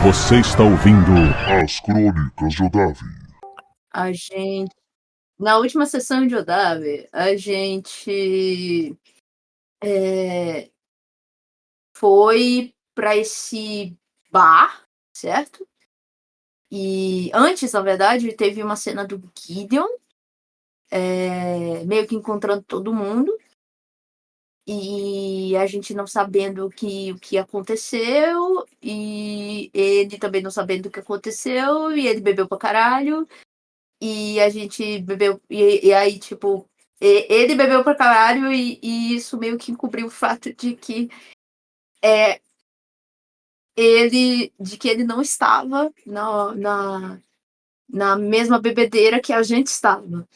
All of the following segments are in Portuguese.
Você está ouvindo As Crônicas de Odavi. A gente Na última sessão de Odavi, a gente, eh, foi pra esse bar, certo? E antes, na verdade, teve uma cena do Gideon, meio que encontrando todo mundo, e a gente não sabendo o que aconteceu, e ele também não sabendo o que aconteceu, e ele bebeu pra caralho. E a gente bebeu, e aí, tipo, ele bebeu pra caralho, e isso meio que encobriu o fato de que, é ele não estava na mesma bebedeira que a gente estava.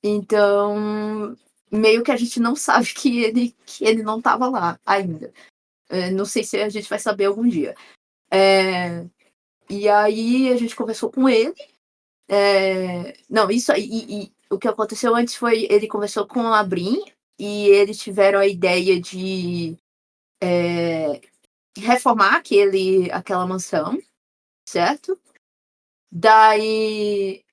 Então, meio que a gente não sabe que ele não estava lá ainda. Não sei se a gente vai saber algum dia. E aí a gente conversou com ele. Não, isso aí, e o que aconteceu antes foi ele conversou com a Brin e eles tiveram a ideia de reformar aquela mansão, certo? Daí,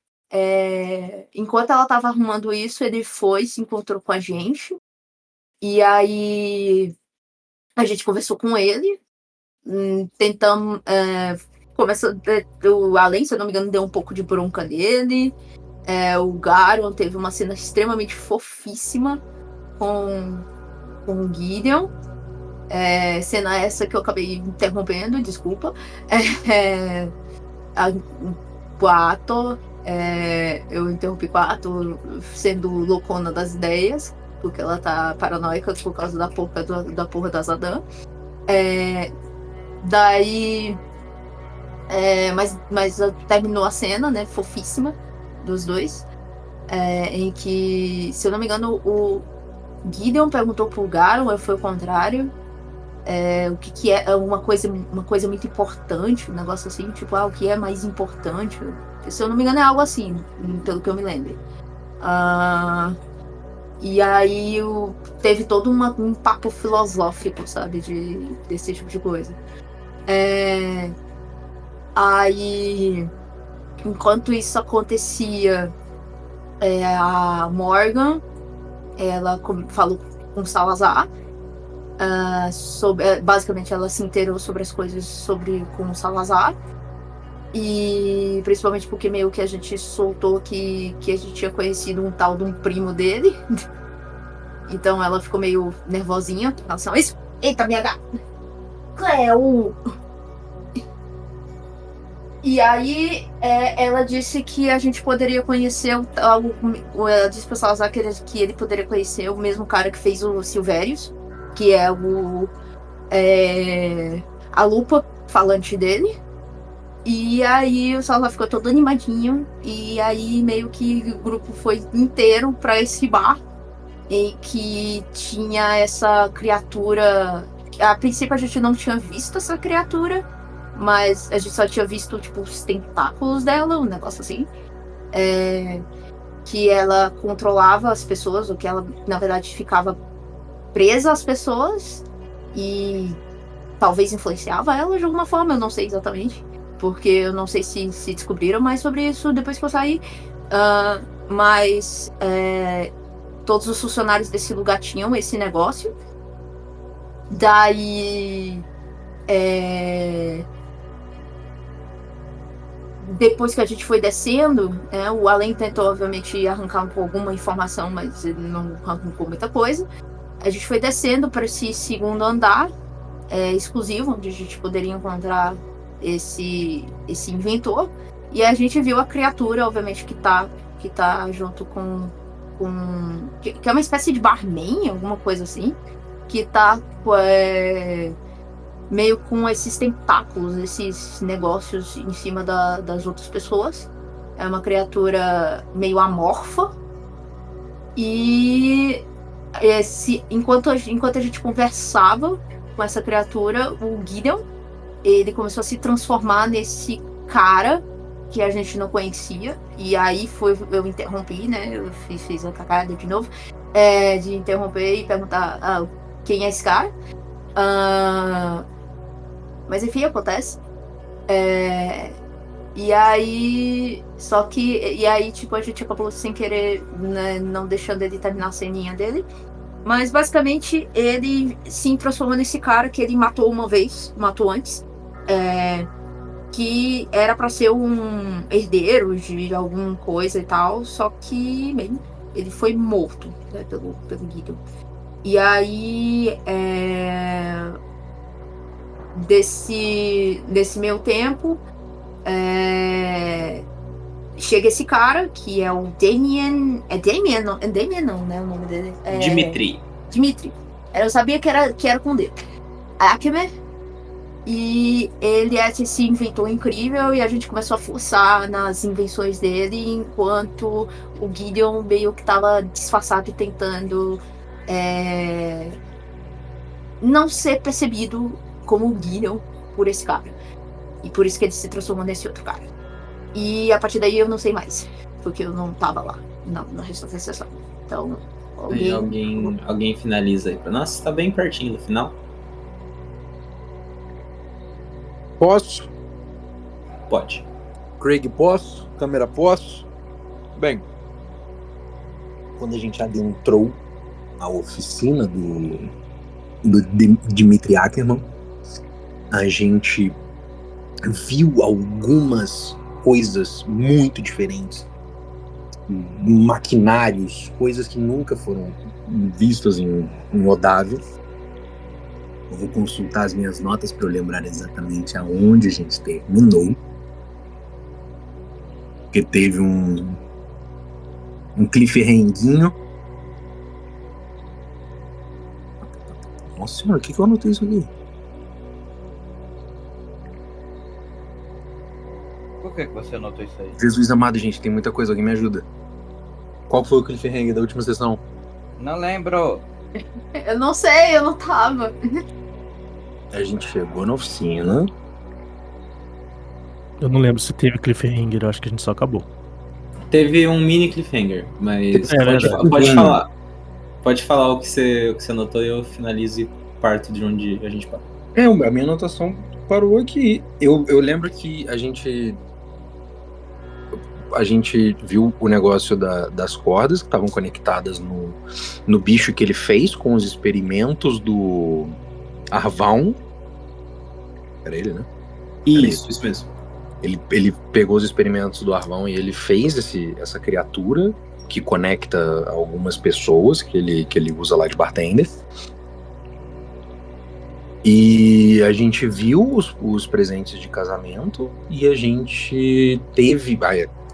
enquanto ela estava arrumando isso, ele foi, se encontrou com a gente, e aí a gente conversou com ele, tentamos. Começou, o Allen, se eu não me engano, deu um pouco de bronca nele. O Garon teve uma cena extremamente fofíssima com o Gideon. Cena essa que eu acabei interrompendo, desculpa. Com a Ato, eu interrompi com a Ato sendo loucona das ideias, porque ela tá paranoica por causa da porra da Zadan. Daí. Mas terminou a cena, né? Fofíssima dos dois. Em que, se eu não me engano, o Gideon perguntou pro Garon, ou foi o contrário, o que é uma coisa muito importante, um negócio assim, tipo, o que é mais importante. Se eu não me engano, é algo assim, pelo que eu me lembro. E aí teve todo um papo filosófico, sabe, desse tipo de coisa. Aí, enquanto isso acontecia, a Morgan, ela falou com o Salazar. Basicamente, ela se inteirou sobre as coisas com o Salazar. E principalmente porque meio que a gente soltou que a gente tinha conhecido um tal de um primo dele. Então ela ficou meio nervosinha em relação a isso. Eita, minha gata! Cleo! E aí, ela disse que a gente poderia conhecer ela disse pro Salazar que ele poderia conhecer o mesmo cara que fez o Silvérius, que é a lupa falante dele. E aí o Salazar ficou todo animadinho. E aí meio que o grupo foi inteiro pra esse bar, em que tinha essa criatura. A princípio a gente não tinha visto essa criatura, mas a gente só tinha visto, tipo, os tentáculos dela, um negócio assim. Que ela controlava as pessoas, ou que ela, na verdade, ficava presa às pessoas e talvez influenciava ela de alguma forma, eu não sei exatamente, porque eu não sei se descobriram mais sobre isso depois que eu saí. Mas todos os funcionários desse lugar tinham esse negócio. Daí, depois que a gente foi descendo, o Allen tentou, obviamente, arrancar alguma informação, mas ele não arrancou muita coisa. A gente foi descendo para esse segundo andar, exclusivo, onde a gente poderia encontrar esse inventor. E a gente viu a criatura, obviamente, que tá junto com que é uma espécie de barman, alguma coisa assim, que tá meio com esses tentáculos, esses negócios em cima das outras pessoas. É uma criatura meio amorfa. E enquanto a gente conversava com essa criatura, o Gideon, ele começou a se transformar nesse cara que a gente não conhecia. E aí eu interrompi, né? Eu fiz a cagada de novo, de interromper e perguntar quem é esse cara. Mas enfim, acontece. E aí, tipo, a gente acabou sem querer, né, não deixando ele terminar a ceninha dele. Mas basicamente ele se transformou nesse cara que ele matou antes, que era pra ser um herdeiro de alguma coisa e tal, só que, bem, ele foi morto, né, pelo Gideon. E aí, desse meio tempo, chega esse cara, que é o Damien. É Damien? Não, é Damien não, né? O nome dele. Dmitri. Eu sabia que era com D. Acme. E ele é esse inventor incrível e a gente começou a forçar nas invenções dele, enquanto o Gideon meio que tava disfarçado e tentando não ser percebido como o Gideon por esse cara. E por isso que ele se transformou nesse outro cara. E a partir daí eu não sei mais, porque eu não tava lá na resto da sessão. Então, alguém finaliza aí pra nós? Tá bem pertinho do final. Posso? Pode. Craig, posso? Câmera, posso? Bem, quando a gente adentrou a oficina do Dmitri Ackerman, a gente viu algumas coisas muito diferentes, maquinários, coisas que nunca foram vistas em Odávio. Eu vou consultar as minhas notas para eu lembrar exatamente aonde a gente terminou. Porque teve um cliffhanguinho. Nossa senhora, o que eu anotei isso aqui? Por que você anotou isso aí? Jesus amado, gente, tem muita coisa, alguém me ajuda. Qual foi o cliffhanger da última sessão? Não lembro. Eu não sei, eu não tava. A gente chegou na oficina. Eu não lembro se teve cliffhanger, eu acho que a gente só acabou. Teve um mini cliffhanger, mas pode falar o que você anotou e eu finalizo e parto de onde a gente parou. A minha anotação parou aqui. Eu lembro que a gente viu o negócio das cordas que estavam conectadas no bicho que ele fez com os experimentos do Arvão. Era ele, né? Isso mesmo. Ele pegou os experimentos do Arvão e ele fez essa criatura que conecta algumas pessoas que ele usa lá de bartender. E a gente viu os presentes de casamento e a gente teve...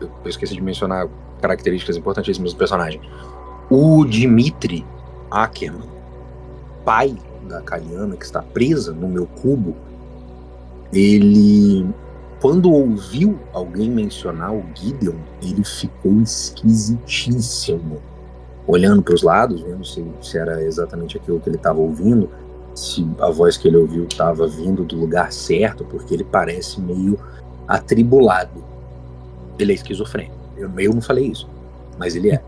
eu esqueci de mencionar características importantíssimas do personagem. O Dmitri Ackerman, pai da Kaliana, que está presa no meu cubo, ele, quando ouviu alguém mencionar o Gideon, ele ficou esquisitíssimo, olhando para os lados, vendo se era exatamente aquilo que ele estava ouvindo, se a voz que ele ouviu estava vindo do lugar certo, porque ele parece meio atribulado. Ele é esquizofrênico. Eu não falei isso, mas ele é.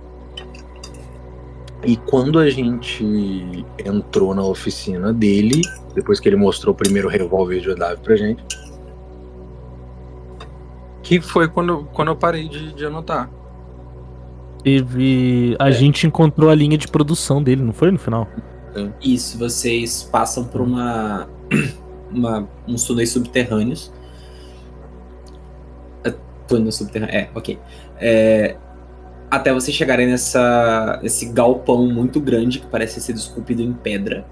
E quando a gente entrou na oficina dele, depois que ele mostrou o primeiro revólver de Odávio pra gente, que foi quando eu parei de anotar. A gente encontrou a linha de produção dele, não foi no final? Isso, vocês passam por uns túneis subterrâneos. Túnel subterrâneo, ok. Até vocês chegarem nesse galpão muito grande que parece ser esculpido em pedra,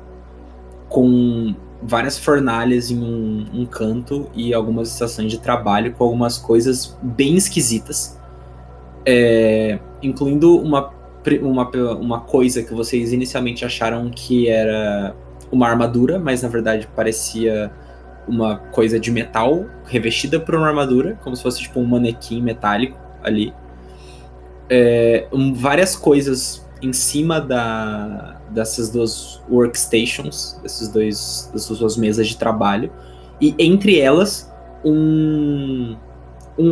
com várias fornalhas em um canto e algumas estações de trabalho com algumas coisas bem esquisitas, incluindo uma coisa que vocês inicialmente acharam que era uma armadura, mas na verdade parecia uma coisa de metal revestida por uma armadura, como se fosse tipo um manequim metálico ali. Várias coisas em cima dessas duas workstations, dessas duas mesas de trabalho, e entre elas um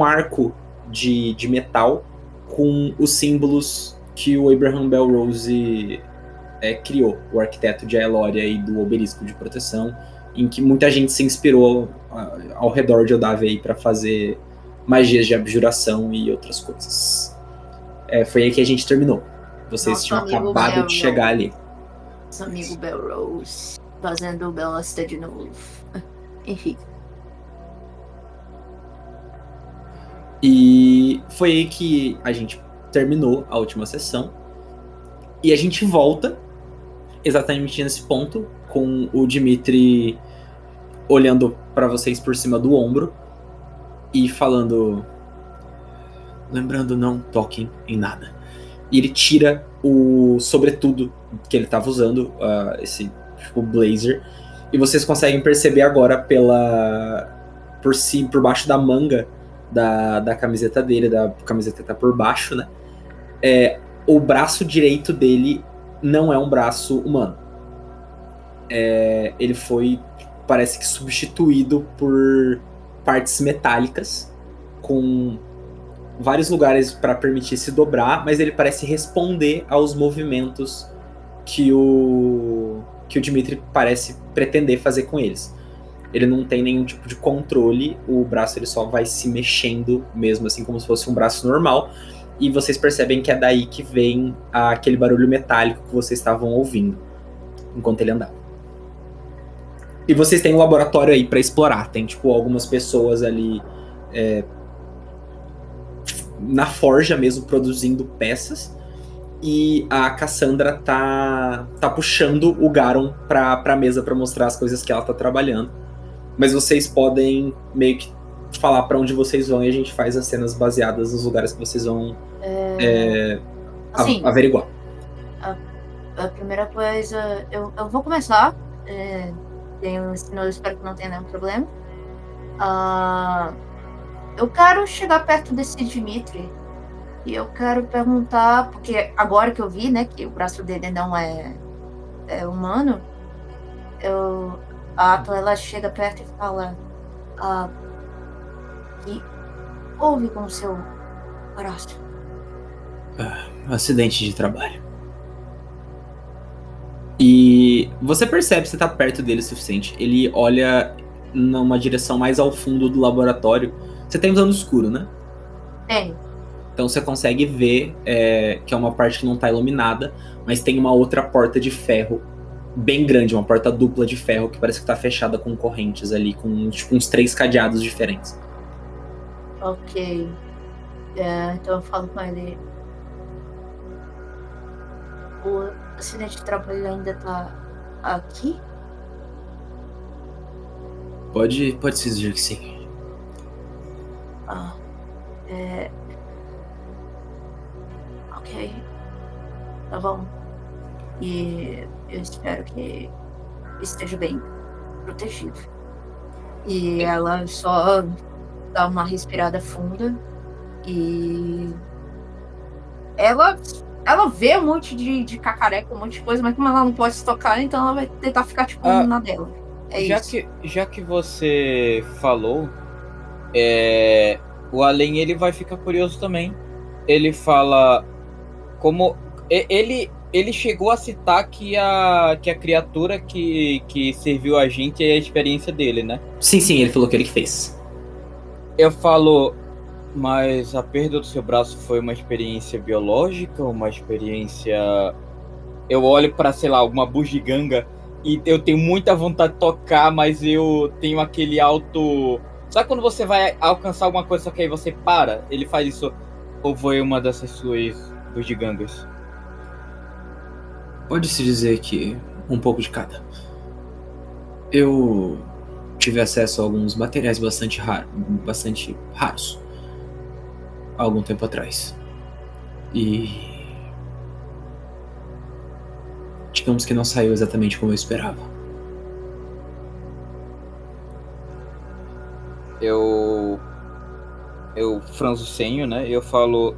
arco de metal com os símbolos que o Abraham Belrose criou, o arquiteto de Aeloria e do obelisco de proteção, em que muita gente se inspirou ao redor de Odave aí pra fazer magias de abjuração e outras coisas. Foi aí que a gente terminou. Vocês Nosso tinham amigo acabado Bell, de chegar ali. Nosso amigo Belrose fazendo Belasta de novo. Enfim. E foi aí que a gente terminou a última sessão. E a gente volta exatamente nesse ponto, com o Dimitri olhando pra vocês por cima do ombro e falando: lembrando, não toquem em nada. E ele tira o sobretudo que ele tava usando, esse tipo blazer, e vocês conseguem perceber agora por baixo da manga da camiseta dele, da camiseta tá por baixo, né? O braço direito dele não é um braço humano. Ele foi, parece que, substituído por partes metálicas, com vários lugares para permitir se dobrar, mas ele parece responder aos movimentos que o Dimitri parece pretender fazer com eles. Ele não tem nenhum tipo de controle, o braço ele só vai se mexendo mesmo, assim como se fosse um braço normal, e vocês percebem que é daí que vem aquele barulho metálico que vocês estavam ouvindo enquanto ele andava. E vocês têm um laboratório aí para explorar, tem tipo algumas pessoas ali na forja mesmo, produzindo peças, e a Cassandra tá puxando o Garon pra mesa pra mostrar as coisas que ela tá trabalhando. Mas vocês podem meio que falar pra onde vocês vão e a gente faz as cenas baseadas nos lugares que vocês vão Assim, averiguar. A primeira coisa, eu vou começar. Eu espero que não tenha nenhum problema. Eu quero chegar perto desse Dimitri e eu quero perguntar, porque agora que eu vi, né, que o braço dele não é humano, a Atla, ela chega perto e fala: que houve com o seu braço? Acidente de trabalho. E você percebe, você tá perto dele o suficiente. Ele olha numa direção mais ao fundo do laboratório. Você tem visão no escuro, né? Tenho. Então você consegue ver que é uma parte que não tá iluminada, mas tem uma outra porta de ferro bem grande, uma porta dupla de ferro que parece que tá fechada com correntes ali, com tipo uns 3 cadeados diferentes. Ok. Então eu falo com ele: o acidente de trabalho ainda tá aqui? Pode se dizer que sim. Ok. Tá bom. E eu espero que esteja bem protegido. E ela só dá uma respirada funda e ela vê um monte de cacareca, um monte de coisa, mas como ela não pode se tocar, então ela vai tentar ficar tipo na dela. Já que você falou, o Allen ele vai ficar curioso também. Ele fala como ele chegou a citar que a criatura que serviu a gente é a experiência dele, né? Sim, ele falou que ele que fez. Eu falo, mas a perda do seu braço foi uma experiência biológica, uma experiência... Eu olho pra, sei lá, alguma bugiganga e eu tenho muita vontade de tocar, mas eu tenho aquele auto... Sabe quando você vai alcançar alguma coisa, só que aí você para? Ele faz isso, ou foi uma dessas suas bugigangas? Pode-se dizer que um pouco de cada. Eu tive acesso a alguns materiais bastante raros há algum tempo atrás. E digamos que não saiu exatamente como eu esperava. Eu franzo o senho, né? E eu falo,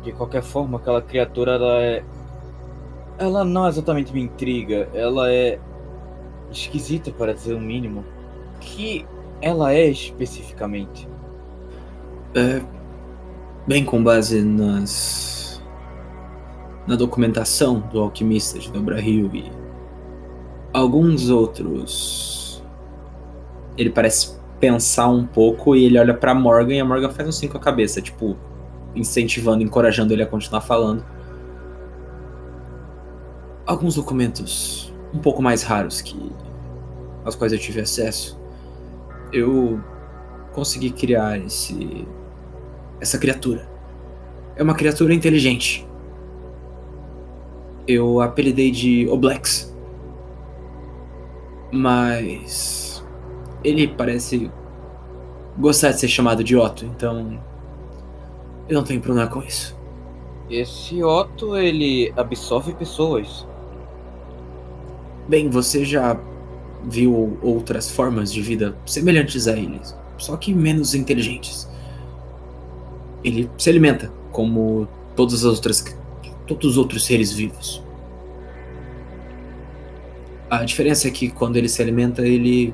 de qualquer forma, aquela criatura, ela não exatamente me intriga, ela é esquisita, para dizer o mínimo. O que ela é especificamente? Bem, com base na documentação do alquimista de Dobrahill e alguns outros Ele parece pensar um pouco e ele olha pra Morgan e a Morgan faz um sim com a cabeça, tipo, incentivando, encorajando ele a continuar falando. Alguns documentos um pouco mais raros aos quais eu tive acesso. Eu consegui criar essa criatura. É uma criatura inteligente. Eu a apelidei de Oblex. Mas ele parece gostar de ser chamado de Otto, então eu não tenho problema com isso. Esse Otto, ele absorve pessoas. Bem, você já viu outras formas de vida semelhantes a ele, só que menos inteligentes. Ele se alimenta como todos os outros seres vivos. A diferença é que quando ele se alimenta, ele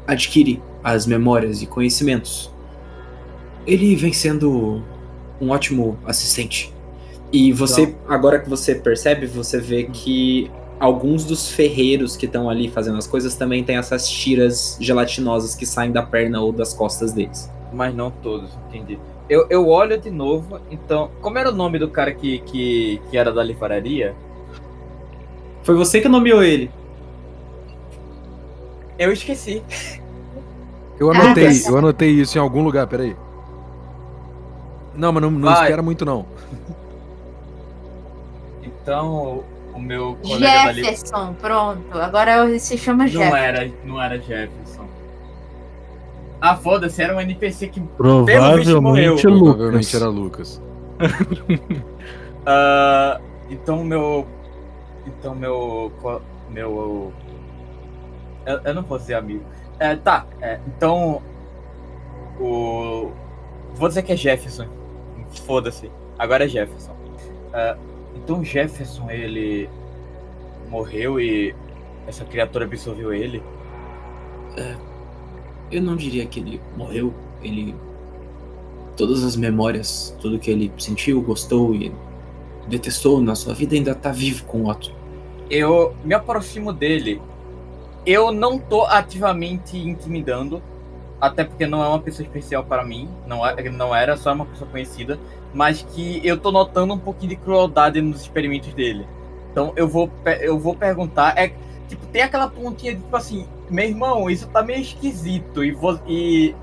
adquire as memórias e conhecimentos. Ele vem sendo um ótimo assistente. E você, agora que você percebe, você vê que alguns dos ferreiros que estão ali fazendo as coisas também têm essas tiras gelatinosas que saem da perna ou das costas deles. Mas não todos, entendi. Eu olho de novo, então... Como era o nome do cara que era da livraria? Foi você que nomeou ele. Eu esqueci. Eu anotei isso em algum lugar, peraí. Não, mas não espera muito, não. Então, o meu colega Jefferson, pronto. Agora ele se chama Jefferson. Não era Jefferson. Ah, foda-se, era um NPC que Provavelmente é Lucas. Provavelmente era Lucas. Então meu... Eu não posso dizer amigo. Então... Vou dizer que é Jefferson. Foda-se. Agora é Jefferson. Então Jefferson, ele... morreu e... essa criatura absorveu ele? Eu não diria que ele morreu. Todas as memórias, tudo que ele sentiu, gostou e detestou na sua vida ainda tá vivo com o Otto. Eu me aproximo dele. Eu não tô ativamente intimidando, até porque não é uma pessoa especial para mim, não era só uma pessoa conhecida, mas que eu tô notando um pouquinho de crueldade nos experimentos dele. Então eu vou perguntar, tipo, tem aquela pontinha de tipo assim, meu irmão, isso tá meio esquisito, e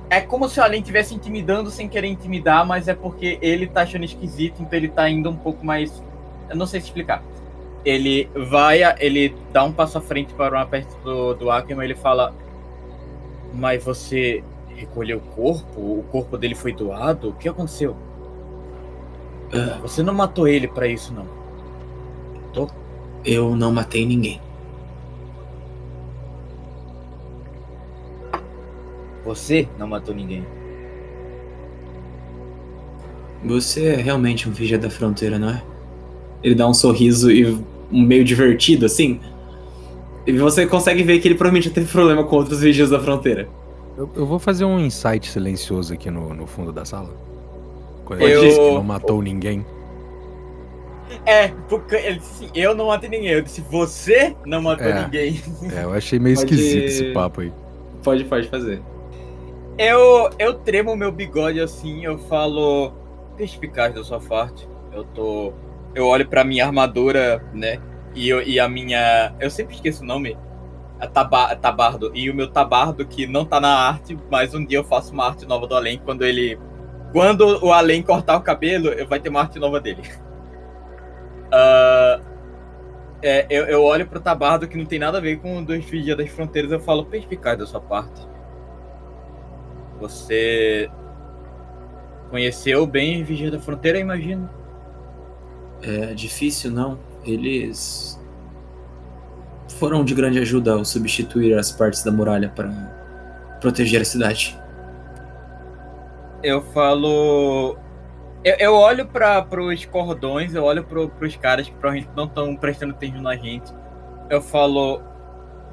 é como se o Além estivesse intimidando sem querer intimidar, mas é porque ele tá achando esquisito, então ele tá indo um pouco mais... Eu não sei se explicar. Ele dá um passo à frente para uma perto do Ackerman, ele fala: mas você recolheu o corpo? O corpo dele foi doado? O que aconteceu? Você não matou ele pra isso, não? Eu não matei ninguém. Você não matou ninguém. Você é realmente um vigia da fronteira, não é? Ele dá um sorriso e um meio divertido, assim. E você consegue ver que ele provavelmente já teve problema com outros vigias da fronteira. Eu vou fazer um insight silencioso aqui no fundo da sala. Quando ele disse que não matou ninguém. Porque ele disse assim, eu não matei ninguém. Eu disse, você não matou ninguém. Eu achei meio esquisito esse papo aí. Pode fazer. Eu tremo meu bigode assim, eu falo, perspicaz da sua parte. Eu olho pra minha armadura, né? E a minha... Eu sempre esqueço o nome. Tabardo. E o meu tabardo, que não tá na arte, mas um dia eu faço uma arte nova do Além. Quando o Além cortar o cabelo, vai ter uma arte nova dele. Eu olho pro tabardo, que não tem nada a ver com Dois Vigias das Fronteiras. Eu falo, perspicaz da sua parte. Você conheceu bem Vigia da Fronteira, imagino? É difícil, não? Eles foram de grande ajuda ao substituir as partes da muralha para proteger a cidade. Eu falo... Eu olho para os cordões, eu olho para os caras que provavelmente não estão prestando atenção na gente. Eu falo,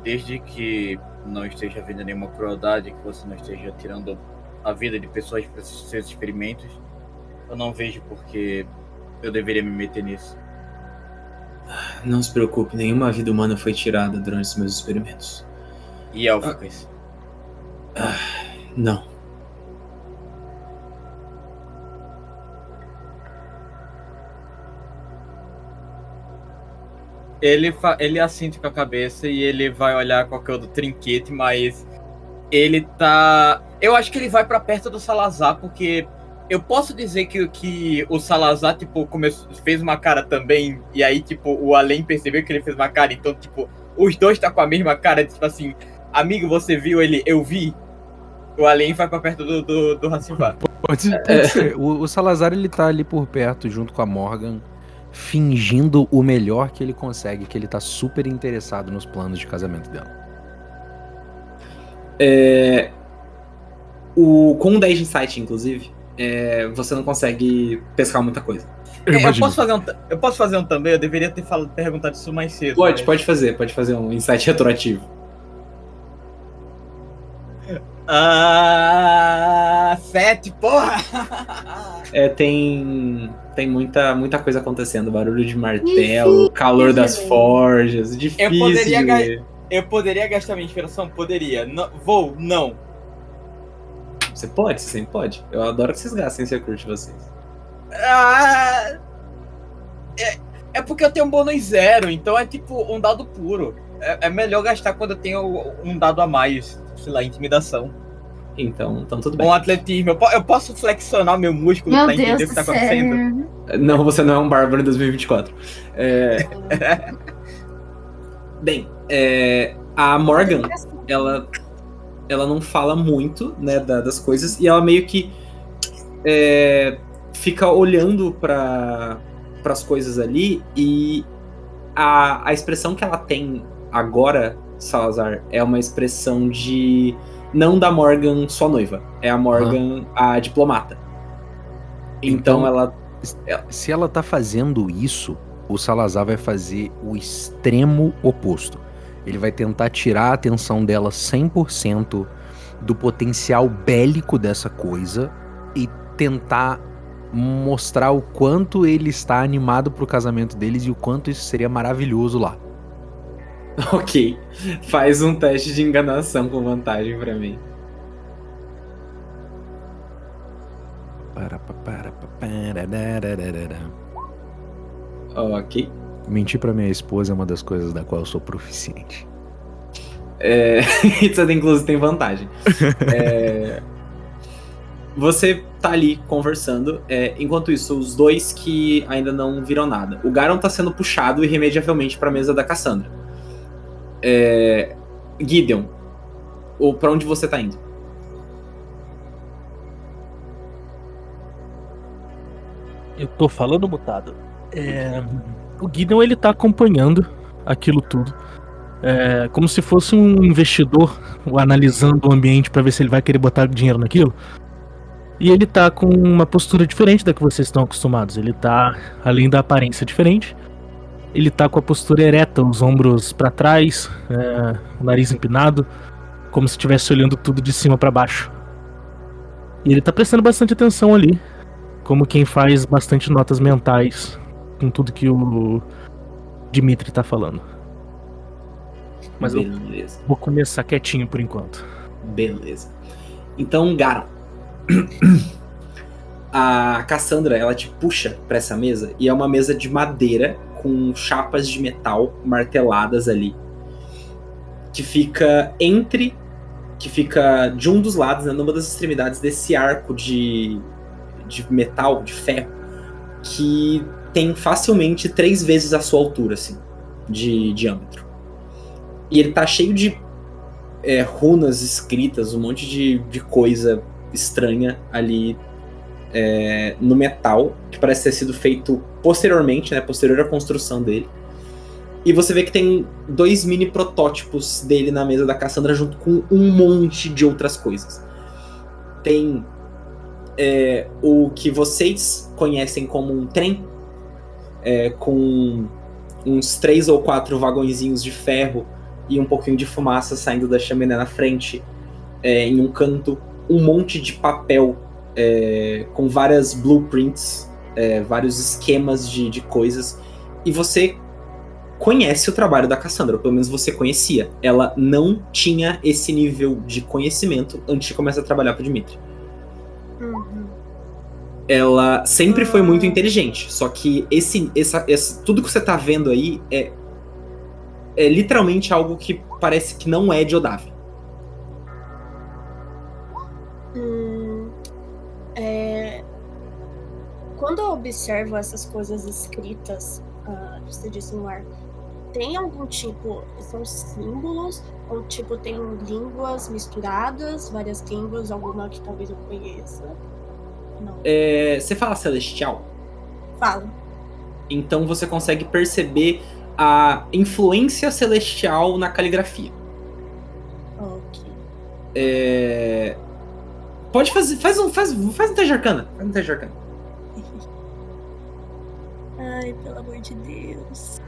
desde que não esteja havendo nenhuma crueldade, que você não esteja tirando a vida de pessoas para seus experimentos, eu não vejo por que eu deveria me meter nisso. Não se preocupe, nenhuma vida humana foi tirada durante os meus experimentos. E élficas? Não. Ele assente com a cabeça e ele vai olhar qual que é o do trinquete, mas ele tá... Eu acho que ele vai pra perto do Salazar, porque eu posso dizer que o Salazar, tipo, fez uma cara também, e aí, tipo, o Além percebeu que ele fez uma cara, então, tipo, os dois tá com a mesma cara, tipo assim, amigo, você viu ele? Eu vi. O Além vai pra perto do Hacivar. Pode ser. O Salazar, ele tá ali por perto, junto com a Morgan, fingindo o melhor que ele consegue, que ele tá super interessado nos planos de casamento dela. Com um 10 de insight, inclusive, você não consegue pescar muita coisa. Eu posso fazer um também? Eu deveria ter perguntado isso mais cedo. Pode fazer um insight retroativo. 7, porra! Tem muita coisa acontecendo. Barulho de martelo, calor das forjas. Difícil. Eu poderia gastar minha inspiração? Poderia. Não. Você pode, você sempre pode. Eu adoro que vocês gastem esse recurso de vocês. É porque eu tenho um bônus 0, então é tipo um dado puro. É melhor gastar quando eu tenho um dado a mais, sei lá, intimidação. Então tudo bem. Um atletismo. Eu posso flexionar meu músculo pra entender o que tá acontecendo? Não, você não é um bárbaro em 2024. Bem, a Morgan, ela não fala muito, né, das coisas, e ela meio que fica olhando para as coisas ali, e a expressão que ela tem agora, Salazar, é uma expressão não da Morgan sua noiva, é a Morgan a diplomata. Então ela... Se ela tá fazendo isso, o Salazar vai fazer o extremo oposto. Ele vai tentar tirar a atenção dela 100% do potencial bélico dessa coisa e tentar mostrar o quanto ele está animado pro casamento deles e o quanto isso seria maravilhoso lá. Ok. Faz um teste de enganação com vantagem pra mim. Ok. Mentir pra minha esposa é uma das coisas da qual eu sou proficiente. Isso inclusive tem vantagem. Você tá ali conversando. Enquanto isso, os dois que ainda não viram nada. O Garon tá sendo puxado irremediavelmente pra mesa da Cassandra. Gideon, pra onde você tá indo? Eu tô falando mutado. O Gideon, ele tá acompanhando aquilo tudo. Como se fosse um investidor analisando o ambiente pra ver se ele vai querer botar dinheiro naquilo. E ele tá com uma postura diferente da que vocês estão acostumados. Ele tá, além da aparência diferente, ele tá com a postura ereta, os ombros pra trás, o nariz empinado, como se estivesse olhando tudo de cima pra baixo. E ele tá prestando bastante atenção ali, como quem faz bastante notas mentais com tudo que o Dimitri tá falando. Mas beleza. Eu vou começar quietinho por enquanto. Beleza. Então, Garon, a Cassandra, ela te puxa pra essa mesa, e é uma mesa de madeira com chapas de metal marteladas ali, que fica de um dos lados, né, numa das extremidades desse arco de metal, de ferro, que tem facilmente 3 vezes a sua altura, assim, de diâmetro. E ele tá cheio de runas escritas, um monte de coisa estranha ali no metal, que parece ter sido feito posteriormente, né, posterior à construção dele. E você vê que tem 2 mini protótipos dele na mesa da Cassandra, junto com um monte de outras coisas. Tem o que vocês conhecem como um trem, com uns 3 ou 4 vagõezinhos de ferro e um pouquinho de fumaça saindo da chaminé na frente, em um canto, um monte de papel com várias blueprints, vários esquemas de coisas, e você conhece o trabalho da Cassandra, ou pelo menos você conhecia. Ela não tinha esse nível de conhecimento antes de começar a trabalhar pro Dimitri. Uhum. Ela sempre foi muito inteligente, só que tudo que você tá vendo aí é literalmente algo que parece que não é de Odav. Quando eu observo essas coisas escritas, você disse no ar, tem algum tipo, são símbolos, ou tipo tem línguas misturadas, várias línguas, alguma que talvez eu conheça? Não. Você fala celestial? Falo. Então você consegue perceber a influência celestial na caligrafia. Ok. Pode fazer. Faz um teste de arcana. Faz um teste de arcana. Ai, pelo amor de Deus.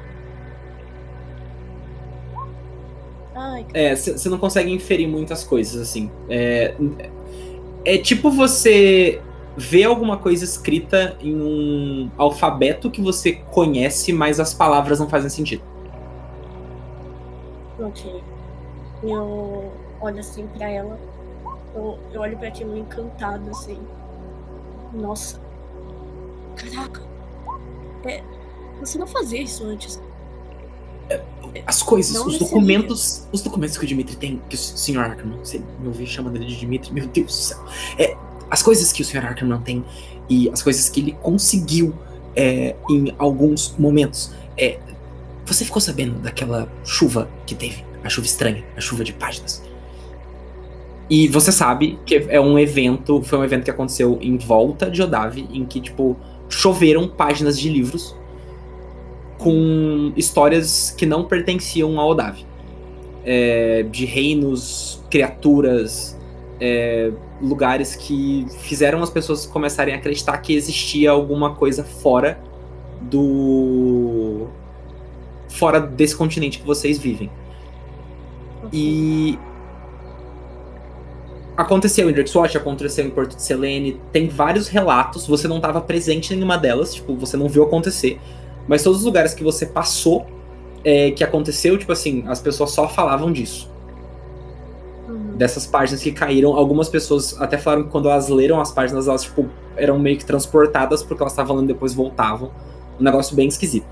Ai, Você não consegue inferir muitas coisas, assim. É tipo você ver alguma coisa escrita em um alfabeto que você conhece, mas as palavras não fazem sentido. ok. Eu olho assim pra ela. Eu olho pra aquilo encantado, assim. Nossa. Caraca. Você não fazia isso antes. As coisas, Não os nesse documentos que o Dimitri tem, que o Sr. Ackerman, você me ouviu chamando ele de Dimitri, meu Deus do céu. As coisas que o Sr. Ackerman tem e as coisas que ele conseguiu em alguns momentos. Você ficou sabendo daquela chuva que teve? A chuva estranha, a chuva de páginas. E você sabe que foi um evento que aconteceu em volta de Odav, em que, tipo, choveram páginas de livros com histórias que não pertenciam a Odav. De reinos, criaturas, lugares que fizeram as pessoas começarem a acreditar que existia alguma coisa fora desse continente que vocês vivem. E aconteceu em Drexwatch, aconteceu em Porto de Selene, tem vários relatos, você não estava presente em nenhuma delas, tipo, você não viu acontecer, mas todos os lugares que você passou, que aconteceu, tipo assim, as pessoas só falavam disso. Dessas páginas que caíram, algumas pessoas até falaram que quando elas leram as páginas, elas, tipo, eram meio que transportadas, porque elas estavam lendo e depois voltavam. Um negócio bem esquisito.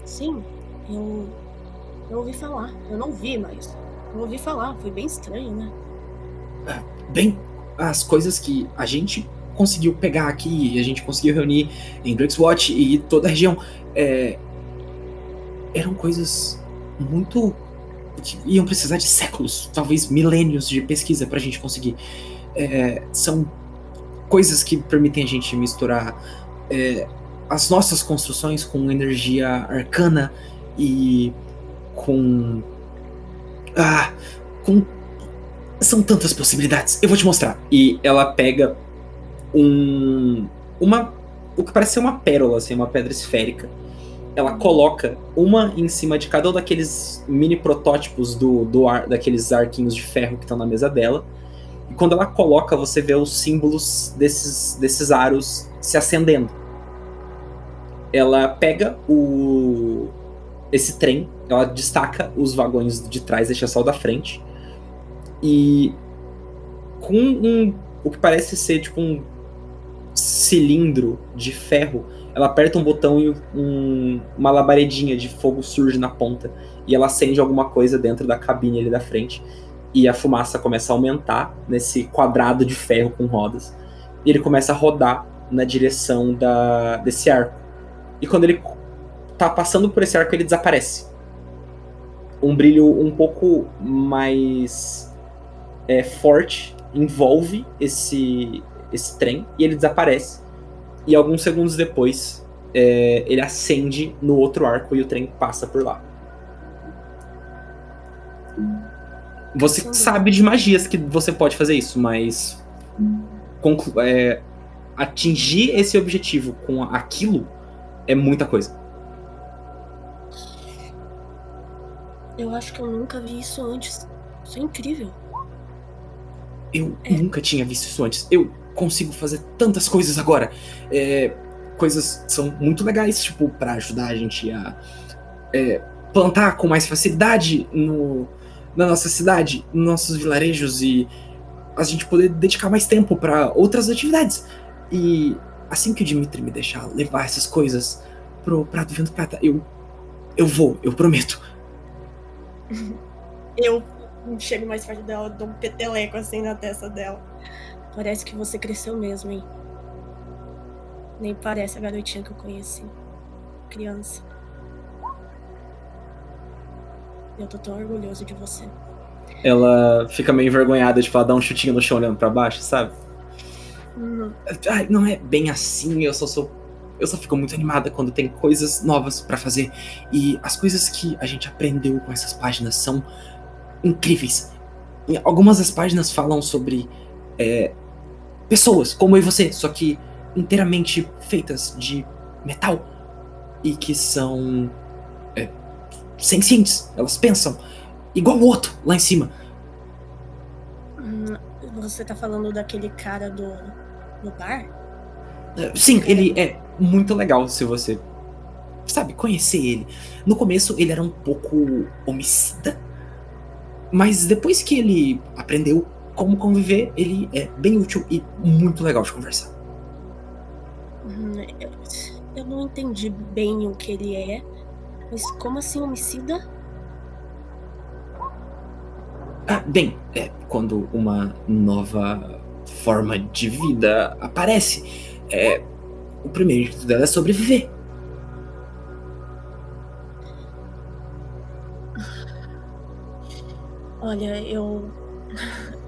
Sim, eu ouvi falar. Eu não vi, mas eu ouvi falar. Foi bem estranho, né? Bem, as coisas que a gente conseguiu pegar aqui e a gente conseguiu reunir em Drexwatch e toda a região eram coisas muito que iam precisar de séculos, talvez milênios de pesquisa pra gente conseguir. São coisas que permitem a gente misturar as nossas construções com energia arcana e com são tantas possibilidades. Eu vou te mostrar. E ela pega o que parece ser uma pérola, assim, uma pedra esférica. Ela coloca uma em cima de cada um daqueles mini protótipos daqueles arquinhos de ferro que estão na mesa dela. E quando ela coloca, você vê os símbolos desses aros se acendendo. Ela pega esse trem, ela destaca os vagões de trás, deixa só o da frente. E com o que parece ser tipo um cilindro de ferro, ela aperta um botão e uma labaredinha de fogo surge na ponta. E ela acende alguma coisa dentro da cabine ali da frente. E a fumaça começa a aumentar nesse quadrado de ferro com rodas. E ele começa a rodar na direção desse arco. E quando ele tá passando por esse arco, ele desaparece. Um brilho um pouco mais forte envolve esse trem e ele desaparece. E alguns segundos depois, ele acende no outro arco e o trem passa por lá. Você sabe de magias que você pode fazer isso, mas atingir esse objetivo com aquilo é muita coisa. Eu acho que eu nunca vi isso antes. Isso é incrível. Eu nunca tinha visto isso antes. Eu consigo fazer tantas coisas agora. coisas que são muito legais, tipo, pra ajudar a gente a plantar com mais facilidade na nossa cidade, nos nossos vilarejos e a gente poder dedicar mais tempo pra outras atividades. E assim que o Dimitri me deixar levar essas coisas pro Prato Vento Prata, eu vou, eu prometo. Eu chego mais perto dela, dou um peteleco assim na testa dela. Parece que você cresceu mesmo, hein? Nem parece a garotinha que eu conheci. Criança. Eu tô tão orgulhoso de você. Ela fica meio envergonhada, tipo, ela dá um chutinho no chão olhando pra baixo, sabe? Ai, não é bem assim, eu só fico muito animada quando tem coisas novas pra fazer. E as coisas que a gente aprendeu com essas páginas são incríveis. E algumas das páginas falam sobre pessoas, como eu e você, só que inteiramente feitas de metal. E que são sencientes, elas pensam igual o outro lá em cima. Você tá falando daquele cara do bar? Sim, ele é muito legal se você, sabe, conhecer ele. No começo ele era um pouco homicida, mas depois que ele aprendeu como conviver, ele é bem útil e muito legal de conversar. Eu não entendi bem o que ele é, mas como assim homicida? Bem, quando uma nova forma de vida aparece, o primeiro jeito dela é sobreviver. Olha, eu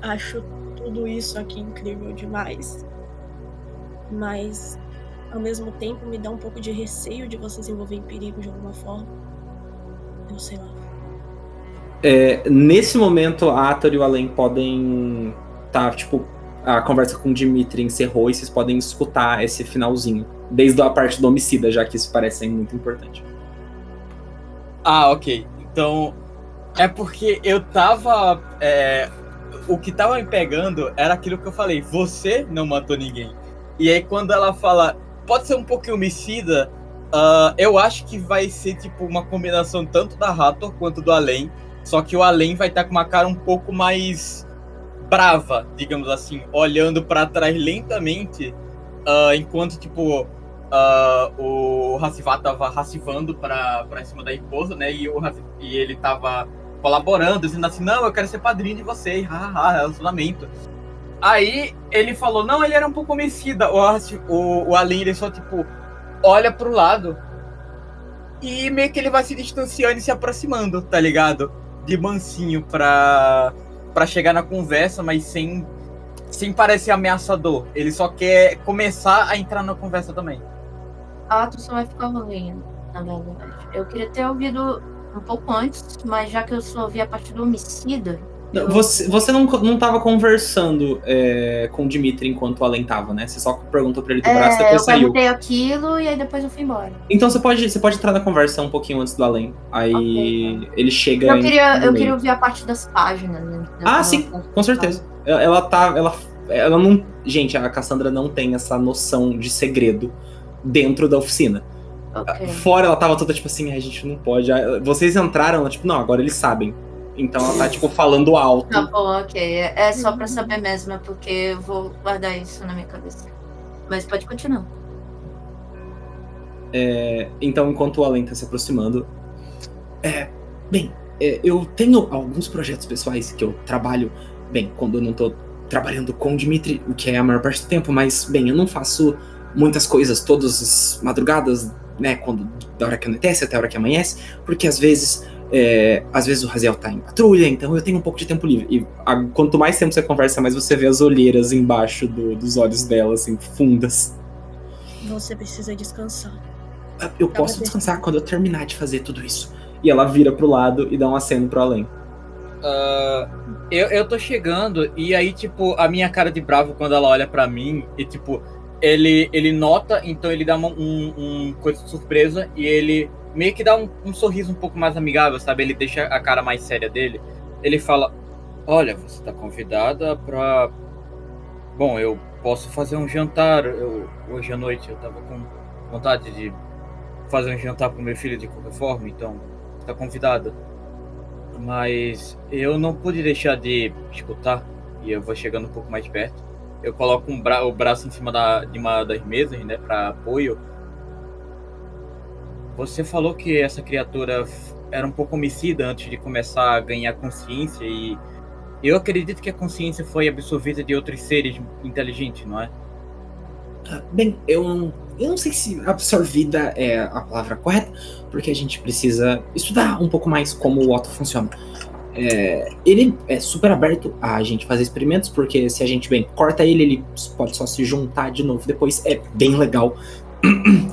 acho tudo isso aqui incrível demais. Mas, ao mesmo tempo, me dá um pouco de receio de você se envolver em perigo de alguma forma. Eu sei lá. Nesse momento, a Ator e o Alen podem tipo, a conversa com o Dimitri encerrou e vocês podem escutar esse finalzinho. Desde a parte do homicida, já que isso parece muito importante. Ok. Então, é porque eu tava... o que tava me pegando era aquilo que eu falei. Você não matou ninguém. E aí, quando ela fala, pode ser um pouquinho homicida, eu acho que vai ser tipo uma combinação tanto da Hathor quanto do Alen. Só que o Alen vai estar com uma cara um pouco mais brava, digamos assim, olhando pra trás lentamente, enquanto, tipo, o Hacivat tava racivando pra cima da esposa, né, e ele tava colaborando, dizendo assim, não, eu quero ser padrinho de vocês, relacionamento. Aí ele falou, não, ele era um pouco homicida, o Alen, ele só, tipo, olha pro lado e meio que ele vai se distanciando e se aproximando, tá ligado? De mansinho pra chegar na conversa, mas sem parecer ameaçador. Ele só quer começar a entrar na conversa também. A Atos só vai ficar ouvindo, na verdade. Eu queria ter ouvido um pouco antes, mas já que eu só ouvi a parte do homicida... Você não tava conversando com o Dimitri enquanto o Alen tava, né? Você só perguntou pra ele do braço e depois saiu. Eu perguntei aquilo e aí depois eu fui embora. Então você pode entrar na conversa um pouquinho antes do Alen. Aí ele chega... Eu queria ouvir a parte das páginas. Né? Sim, com certeza. Ela não... Gente, a Cassandra não tem essa noção de segredo dentro da oficina. Okay. Fora ela tava toda tipo assim, a gente não pode... Vocês entraram, ela tipo, não, agora eles sabem. Então ela tá, tipo, falando alto. Tá bom, ok. É só pra saber mesmo, porque eu vou guardar isso na minha cabeça. Mas pode continuar. Então, enquanto o Alen tá se aproximando... eu tenho alguns projetos pessoais que eu trabalho... Bem, quando eu não tô trabalhando com o Dimitri, o que é a maior parte do tempo, mas, bem, eu não faço muitas coisas todas as madrugadas, né, da hora que anoitece até a hora que amanhece, porque às vezes o Raziel tá em patrulha, então eu tenho um pouco de tempo livre. E quanto mais tempo você conversa, mais você vê as olheiras embaixo dos olhos dela, assim, fundas. Você precisa descansar. Eu posso descansar quando eu terminar de fazer tudo isso. E ela vira pro lado e dá um aceno pro Alen. Eu tô chegando, e aí, tipo, a minha cara de bravo quando ela olha pra mim, e tipo, ele nota, então ele dá um coisa de surpresa, e ele meio que dá um sorriso um pouco mais amigável, sabe? Ele deixa a cara mais séria dele. Ele fala, olha, você tá convidada pra... Bom, eu posso fazer um jantar hoje à noite. Eu tava com vontade de fazer um jantar pro meu filho de qualquer forma, então tá convidada. Mas eu não pude deixar de escutar, e eu vou chegando um pouco mais perto. Eu coloco o braço em cima de uma das mesas, né, para apoio. Você falou que essa criatura era um pouco homicida antes de começar a ganhar consciência, e eu acredito que a consciência foi absorvida de outros seres inteligentes, não é? Bem, eu não sei se absorvida é a palavra correta, porque a gente precisa estudar um pouco mais como o Otto funciona. Ele é super aberto a gente fazer experimentos, porque se a gente, corta ele pode só se juntar de novo depois, é bem legal.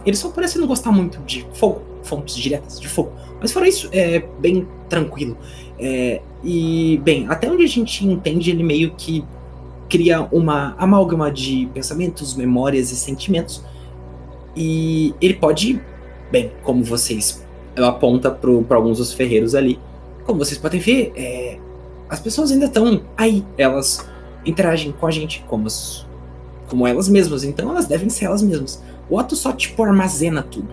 Ele só parece não gostar muito de fogo, fontes diretas de fogo, mas fora isso, é bem tranquilo. Até onde a gente entende, ele meio que cria uma amálgama de pensamentos, memórias e sentimentos. E ele pode, como vocês... Ela aponta para alguns dos ferreiros ali. Como vocês podem ver, as pessoas ainda estão aí. Elas interagem com a gente como elas mesmas. Então elas devem ser elas mesmas. O Otto só, armazena tudo.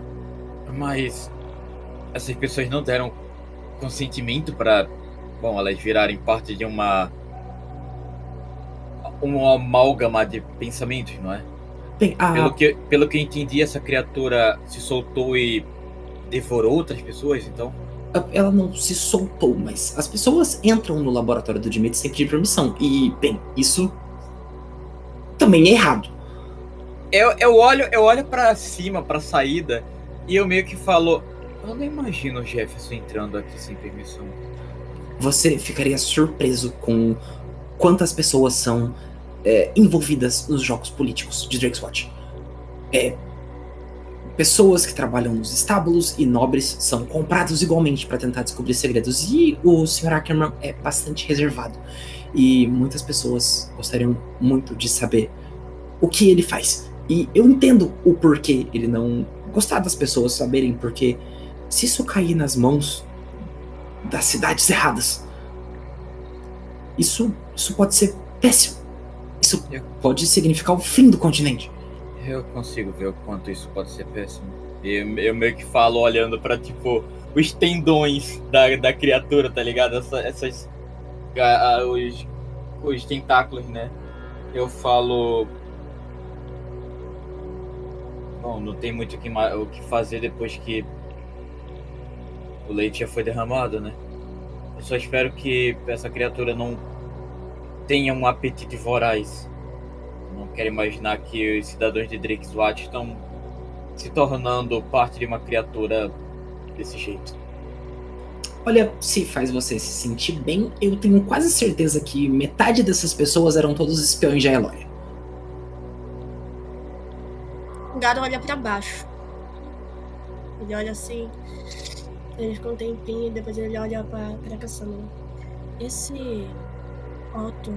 Mas essas pessoas não deram consentimento para, elas virarem parte de uma amálgama de pensamentos, não é? Pelo que eu entendi, essa criatura se soltou e devorou outras pessoas, então? Ela não se soltou, mas as pessoas entram no laboratório do Dimitri sem pedir permissão. E, isso também é errado. Eu olho pra cima, pra saída, e eu meio que falo, eu não imagino o Jefferson entrando aqui sem permissão. Você ficaria surpreso com quantas pessoas são envolvidas nos jogos políticos de Drake's Watch. Pessoas que trabalham nos estábulos e nobres são comprados igualmente para tentar descobrir segredos. E o Sr. Ackerman é bastante reservado. E muitas pessoas gostariam muito de saber o que ele faz. E eu entendo o porquê ele não gostar das pessoas saberem, porque se isso cair nas mãos das cidades erradas, isso pode ser péssimo. Isso pode significar o fim do continente. Eu consigo ver o quanto isso pode ser péssimo. Eu meio que falo olhando pra, os tendões da criatura, tá ligado? Os tentáculos, né? Eu falo... não tem muito o que fazer depois que o leite já foi derramado, né? Eu só espero que essa criatura não tenha um apetite voraz. Não quero imaginar que os cidadãos de Drake's Watch estão se tornando parte de uma criatura desse jeito. Olha, se faz você se sentir bem, eu tenho quase certeza que metade dessas pessoas eram todos espiões de Eloy. O Garo olha pra baixo. Ele olha assim, ele fica um tempinho e depois ele olha pra Cassandra. Esse Otto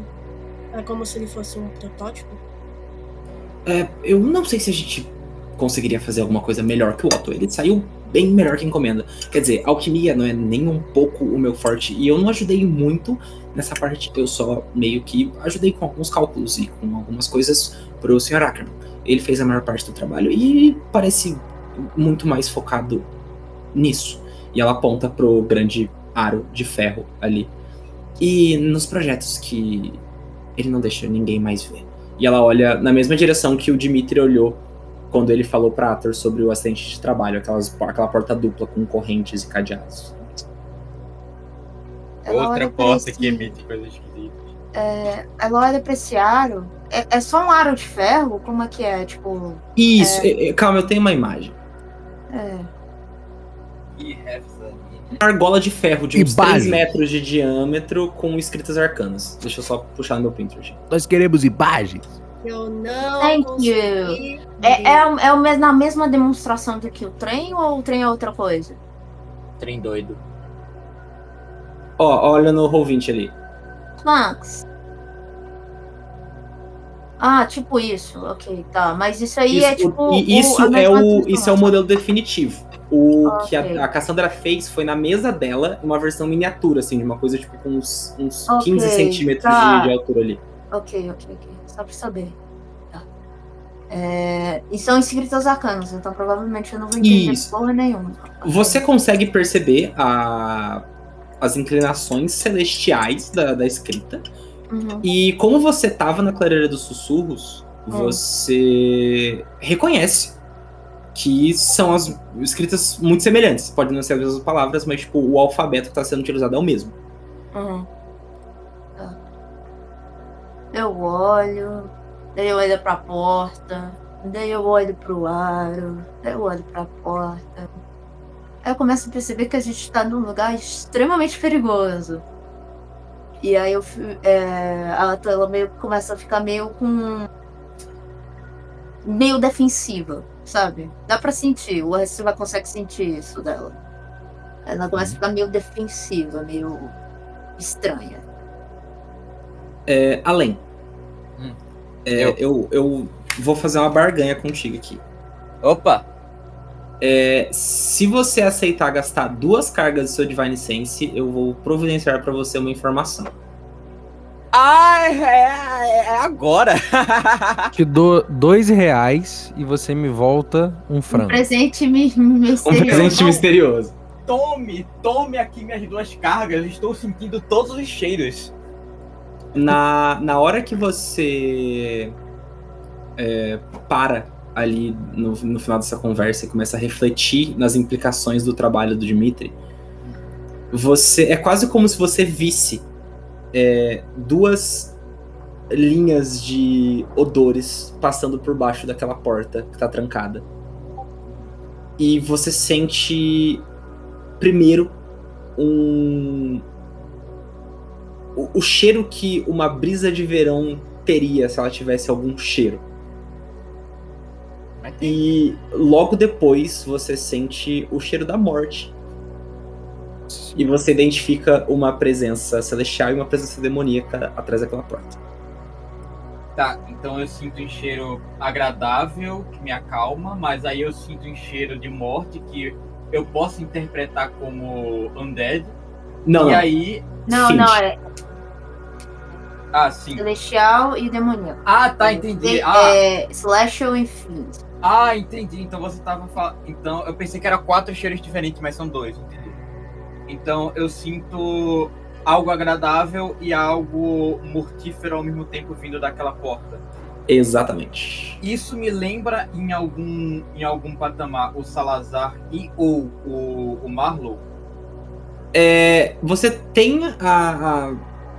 é como se ele fosse um protótipo? Eu não sei se a gente conseguiria fazer alguma coisa melhor que o Otto. Ele saiu bem melhor que encomenda. Quer dizer, alquimia não é nem um pouco o meu forte. E eu não ajudei muito nessa parte. Eu só meio que ajudei com alguns cálculos e com algumas coisas pro Sr. Ackerman. Ele fez a maior parte do trabalho e parece muito mais focado nisso. E ela aponta pro grande aro de ferro ali. E nos projetos que ele não deixa ninguém mais ver. E ela olha na mesma direção que o Dimitri olhou quando ele falou pra Ator sobre o acidente de trabalho, aquela porta dupla com correntes e cadeados. Outra porta que emite coisas esquisitas. Ela olha pra esse aro. É só um aro de ferro? Como é que é? Isso, calma, eu tenho uma imagem. Uma argola de ferro de uns 3 metros de diâmetro com escritas arcanas. Deixa eu só puxar no meu Pinterest. Nós queremos imagens. Eu não Thank consegui. you. Na mesma demonstração do que o trem ou o trem é outra coisa? Trem doido. Olha no Roll20 ali. Max. Tipo isso. Ok, tá. Mas isso aí Isso é o modelo definitivo. Que Ok. a Cassandra fez foi na mesa dela, uma versão miniatura, assim, de uma coisa com uns 15 centímetros tá. de altura ali. Ok. Só pra saber. Tá. E são escritas arcanas, então provavelmente eu não vou entender Isso. porra nenhuma. Você consegue perceber as inclinações celestiais da escrita. Uhum. E como você tava na clareira dos sussurros, você reconhece que são as escritas muito semelhantes. Pode não ser as mesmas palavras, mas tipo, o alfabeto que está sendo utilizado é o mesmo. Uhum. Tá. Eu olho, daí eu olho pra porta, daí eu olho pro aro, daí eu olho pra porta. Aí eu começo a perceber que a gente tá num lugar extremamente perigoso. E aí ela meio começa a ficar meio defensiva, sabe? Dá pra sentir, o Arcila consegue sentir isso dela. Ela começa a ficar meio defensiva, meio estranha. Além. Eu vou fazer uma barganha contigo aqui. Opa! Se você aceitar gastar 2 cargas do seu Divine Sense, eu vou providenciar pra você uma informação. É agora! Te dou R$2 e você me volta um frango. Um presente misterioso. Um presente misterioso. Tome aqui minhas 2 cargas, estou sentindo todos os cheiros. Na hora que você para ali no final dessa conversa e começa a refletir nas implicações do trabalho do Dimitri, é quase como se você visse 2 linhas de odores passando por baixo daquela porta que tá trancada. E você sente primeiro o cheiro que uma brisa de verão teria se ela tivesse algum cheiro. E logo depois você sente o cheiro da morte. E você identifica uma presença celestial e uma presença demoníaca atrás daquela porta. Tá, então eu sinto um cheiro agradável, que me acalma, mas aí eu sinto um cheiro de morte que eu posso interpretar como undead. Não. E aí... Não, Ah, sim. celestial e demoníaco. Ah, tá, entendi. Celestial e Fiend. Ah, entendi. Então você tava falando... Então eu pensei que eram 4 cheiros diferentes, mas são 2, entendi. Então eu sinto algo agradável e algo mortífero ao mesmo tempo vindo daquela porta. Exatamente. Isso me lembra em algum patamar o Salazar ou o Marlowe? Você tem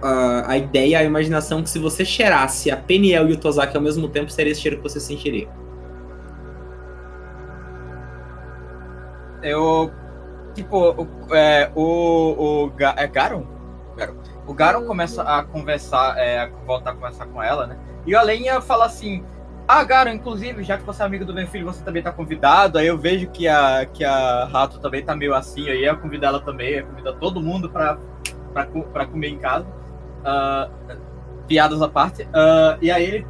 a ideia, a imaginação que se você cheirasse a Peniel e o Tozaki ao mesmo tempo, seria esse cheiro que você sentiria. Garon? O Garon começa a conversar, voltar a conversar com ela, né? E a Lenha fala assim: Garon, inclusive, já que você é amigo do meu filho, você também tá convidado. Aí eu vejo que a Rato também tá meio assim, aí eu convido ela também, eu convido todo mundo pra comer em casa. Piadas à parte. E aí ele...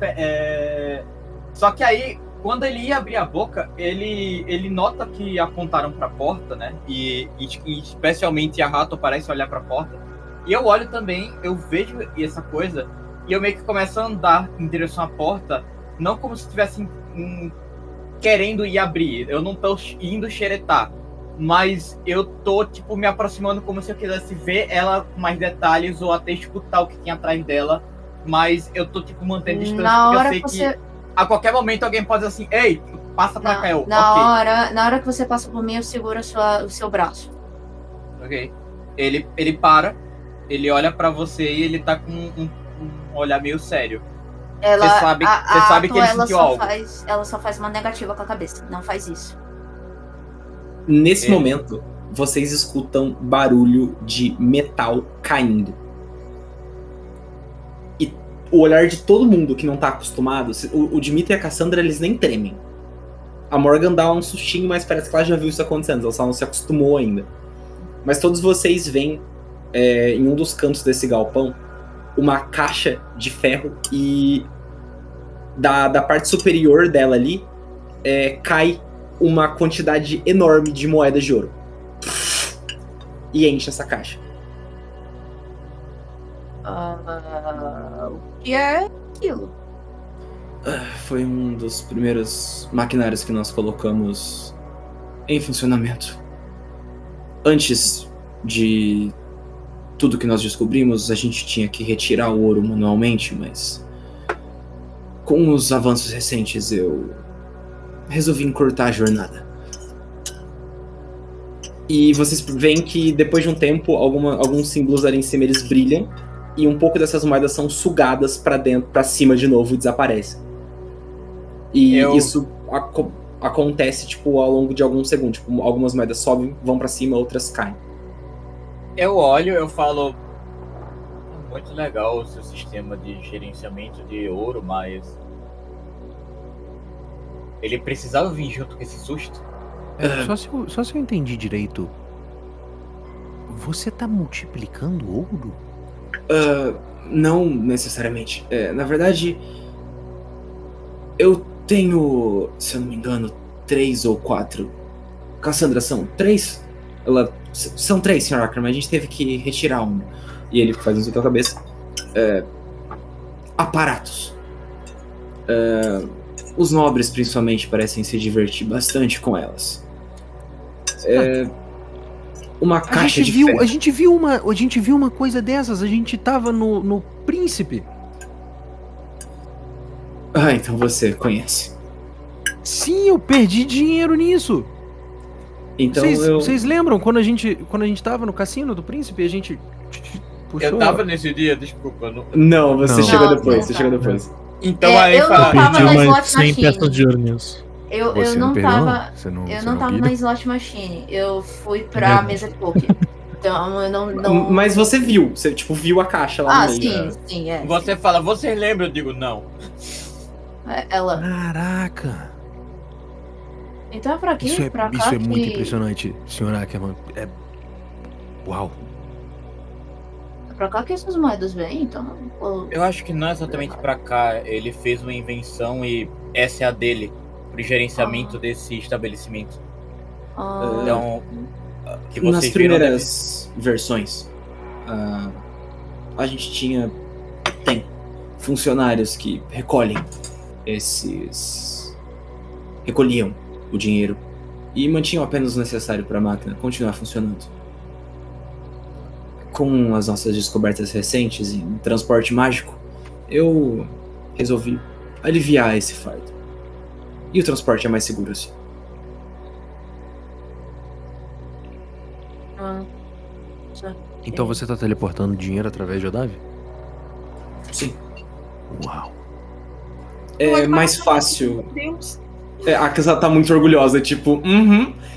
Só que aí, quando ele ia abrir a boca, ele nota que apontaram pra porta, né? E especialmente a Rato parece olhar pra porta. E eu olho também, eu vejo essa coisa, e eu meio que começo a andar em direção à porta, não como se estivesse querendo ir abrir. Eu não tô indo xeretar, mas eu tô, tipo, me aproximando como se eu quisesse ver ela com mais detalhes ou até escutar o que tem atrás dela. Mas eu tô, tipo, mantendo distância, porque eu sei que a qualquer momento alguém pode dizer assim: ei, passa pra cá. Na hora que você passa por mim, eu seguro o seu braço. Ok. Ele para, ele olha pra você e ele tá com um olhar meio sério. Você sabe que ele sentiu algo. Ela só faz uma negativa com a cabeça. Não faz isso. Nesse momento, vocês escutam barulho de metal caindo. E o olhar de todo mundo que não tá acostumado, o Dimitri e a Cassandra, eles nem tremem. A Morgan dá um sustinho, mas parece que ela já viu isso acontecendo, ela só não se acostumou ainda. Mas todos vocês veem, em um dos cantos desse galpão, uma caixa de ferro, e da parte superior dela ali cai uma quantidade enorme de moedas de ouro. E enche essa caixa. O que é aquilo? Foi um dos primeiros maquinários que nós colocamos em funcionamento. Antes de tudo que nós descobrimos, a gente tinha que retirar o ouro manualmente, mas com os avanços recentes eu resolvi encurtar a jornada. E vocês veem que depois de um tempo, alguns símbolos ali em cima eles brilham e um pouco dessas moedas são sugadas pra dentro, para cima de novo e desaparecem. E isso acontece tipo ao longo de alguns segundos. Tipo, algumas moedas sobem, vão pra cima, outras caem. Eu olho, eu falo, muito legal o seu sistema de gerenciamento de ouro, mas ele precisava vir junto com esse susto. Só se eu entendi direito. Você tá multiplicando ouro? Não necessariamente. Na verdade, eu tenho, se eu não me engano, 3 ou 4. Cassandra, são 3? São 3, Sr. Ackerman. A gente teve que retirar um. E ele faz isso com a cabeça. Aparatos. Os nobres, principalmente, parecem se divertir bastante com elas. Uma caixa de ferro. A gente viu uma coisa dessas. A gente tava no Príncipe. Ah, então você conhece. Sim, eu perdi dinheiro nisso. Então Vocês lembram quando a gente tava no cassino do Príncipe? A gente puxou... Eu tava nesse dia, desculpa. Não, você chegou depois. Não, Você chegou depois. Então aí eu fala. não tava Perdi na slot umas 100 peças machine. de ouro nisso. Eu Você não perdeu? tava. Você não, Eu você não tava viu? na slot machine. Eu fui pra mesa de poker. Então eu não. Mas você viu. Você tipo viu a caixa lá no meio. Sim, Você fala, você lembra? Eu digo, não. Ela. Caraca. Então é pra quê? Isso Pra cá é muito que- impressionante, Sr. Ackerman. Uau. É pra cá que essas moedas vêm, então. Eu acho que não é exatamente pra cá. Ele fez uma invenção e essa é a dele, pro gerenciamento desse estabelecimento. Então, que Nas vocês viram primeiras versões, a gente tem funcionários que recolhiam o dinheiro e mantinham apenas o necessário para a máquina continuar funcionando. Com as nossas descobertas recentes em transporte mágico, eu resolvi aliviar esse fardo. E o transporte é mais seguro assim. Então você tá teleportando dinheiro através de Odav? Sim. Uau. É mais fácil. Meu Deus. A Kasa tá muito orgulhosa, tipo,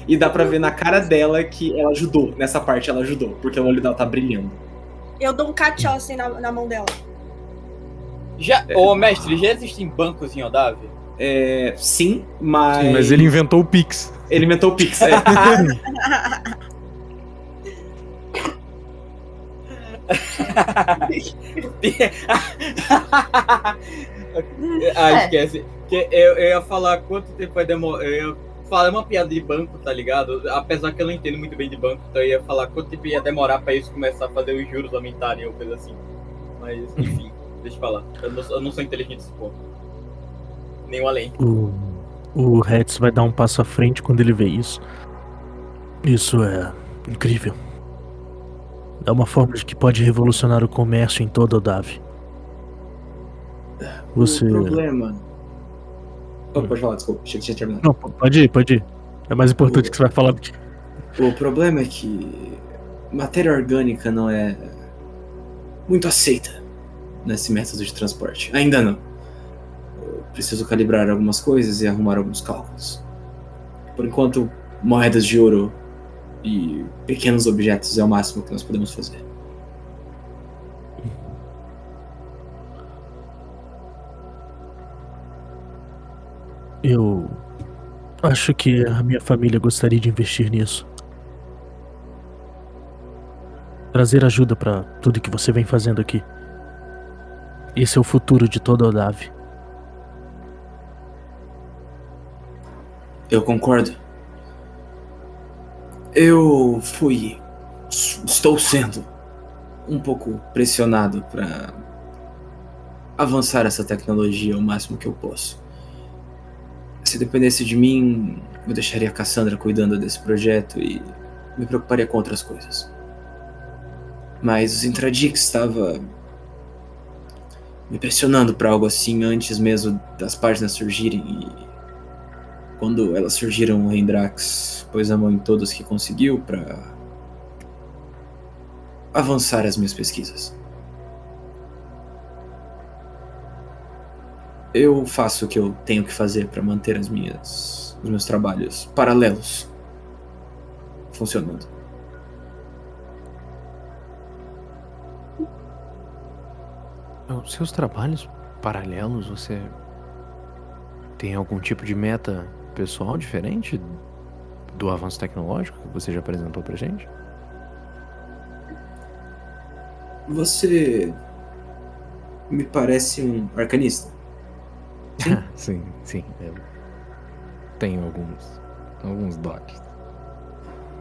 e dá pra ver na cara dela que ela ajudou. Nessa parte ela ajudou, porque o olho dela tá brilhando. Eu dou um cachó assim na mão dela. Ô, mestre, já existem bancos em Odav? Sim, mas. Sim, mas ele inventou o Pix. Ele inventou o Pix. Esquece. Que eu ia falar quanto tempo vai demorar. Eu ia falar uma piada de banco, tá ligado? Apesar que eu não entendo muito bem de banco, então eu ia falar quanto tempo ia demorar pra isso começar a fazer os juros aumentarem ou coisa assim. Mas, enfim, deixa eu falar. Eu não sou inteligente nesse ponto. Nenhum além. O Hetz vai dar um passo à frente quando ele vê isso. Isso é incrível. É uma forma de que pode revolucionar o comércio em toda Odav. Você... O problema. Pode falar, desculpa, achei que tinha terminado. Não, pode ir. É mais importante que você vai falar do que... O problema é que matéria orgânica não é muito aceita nesse método de transporte. Ainda não. Eu preciso calibrar algumas coisas e arrumar alguns cálculos. Por enquanto, moedas de ouro e pequenos objetos é o máximo que nós podemos fazer. Eu acho que a minha família gostaria de investir nisso. Trazer ajuda pra tudo que você vem fazendo aqui. Esse é o futuro de toda Odav. Eu concordo. Eu estou sendo um pouco pressionado para avançar essa tecnologia o máximo que eu posso. Se dependesse de mim, eu deixaria a Cassandra cuidando desse projeto e me preocuparia com outras coisas. Mas os Intradix estava me pressionando para algo assim antes mesmo das páginas surgirem, e quando elas surgiram, o Rendrax pôs a mão em todas que conseguiu para avançar as minhas pesquisas. Eu faço o que eu tenho que fazer para manter os meus trabalhos paralelos funcionando. Os seus trabalhos paralelos, você tem algum tipo de meta pessoal diferente do avanço tecnológico que você já apresentou pra gente? Você me parece um arcanista. Sim, eu tenho alguns docs.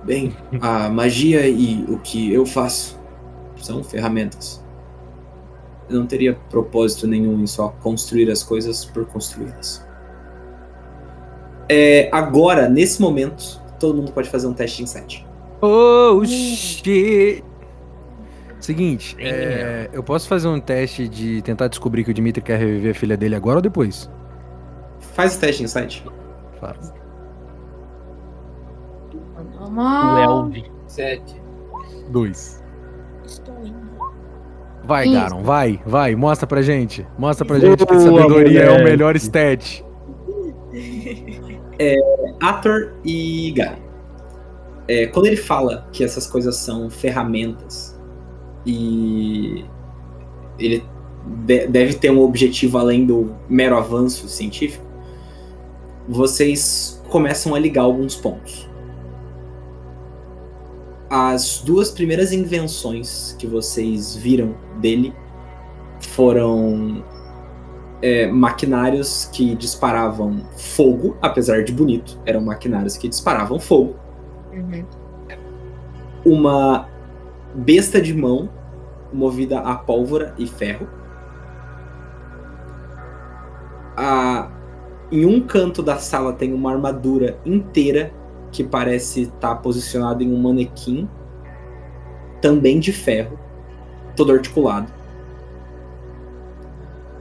Bem, a magia e o que eu faço são ferramentas. Eu não teria propósito nenhum em só construir as coisas por construí-las. Agora, nesse momento, todo mundo pode fazer um teste de insight. Oh, shit! Seguinte, eu posso fazer um teste de tentar descobrir que o Dimitri quer reviver a filha dele agora ou depois? Faz o teste de insight. Faz. Normal. O Elvi. 7. 2. Estou indo. Vai, Isso. Garon, vai, mostra pra gente. Mostra pra gente que Boa, sabedoria é o moleque. melhor stat. Ator e Gary. Quando ele fala que essas coisas são ferramentas e ele deve ter um objetivo além do mero avanço científico, vocês começam a ligar alguns pontos. As duas primeiras invenções que vocês viram dele foram maquinários que disparavam fogo, apesar de bonito, eram maquinários que disparavam fogo. Uhum. Uma besta de mão movida a pólvora e ferro. Em um canto da sala tem uma armadura inteira que parece estar posicionada em um manequim, também de ferro, todo articulado.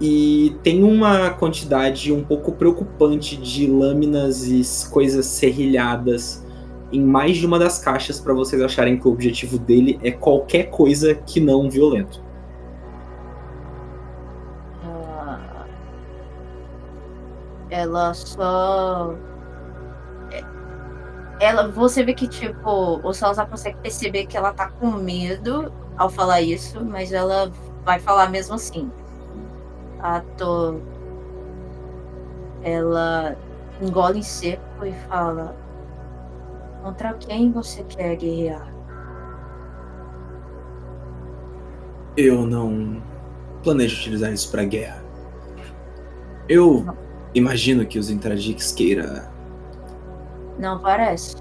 E tem uma quantidade um pouco preocupante de lâminas e coisas serrilhadas em mais de uma das caixas para vocês acharem que o objetivo dele é qualquer coisa que não violento. Ela só... Você vê que, tipo, o Salazar consegue perceber que ela tá com medo ao falar isso, mas ela vai falar mesmo assim. Ela engole em seco e fala: contra quem você quer guerrear? Eu não planejo utilizar isso pra guerra. Eu imagino que os Intradix queira... Não parece.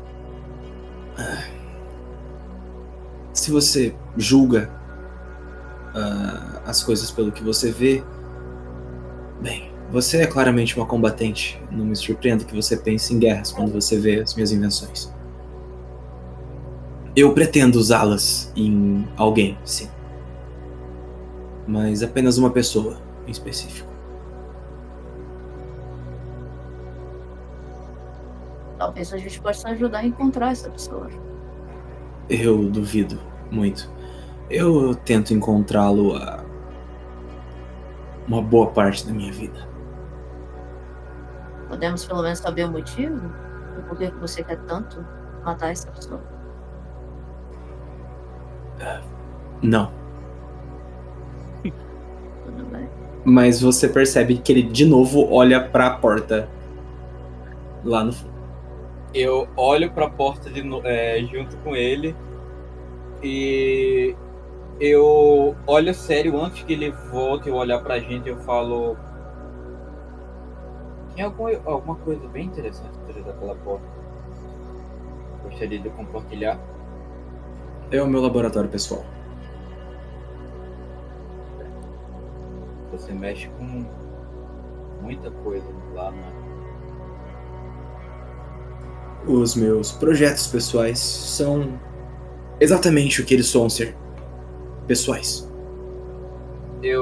Se você julga as coisas pelo que você vê, bem, você é claramente uma combatente. Não me surpreendo que você pense em guerras quando você vê as minhas invenções. Eu pretendo usá-las em alguém, sim. Mas apenas uma pessoa em específico. Talvez a gente possa ajudar a encontrar essa pessoa. Eu duvido muito. Eu tento encontrá-lo há uma boa parte da minha vida. Podemos pelo menos saber o motivo? Por que você quer tanto matar essa pessoa? Não. Tudo bem. Mas você percebe que ele de novo olha pra porta lá no fundo. Eu olho pra porta junto com ele e eu olho sério antes que ele volte a olhar pra gente. Eu falo: tem alguma coisa bem interessante atrás daquela porta? Gostaria de compartilhar? É o meu laboratório pessoal. você mexe com muita coisa lá, né? Os meus projetos pessoais são exatamente o que eles soam ser. Pessoais.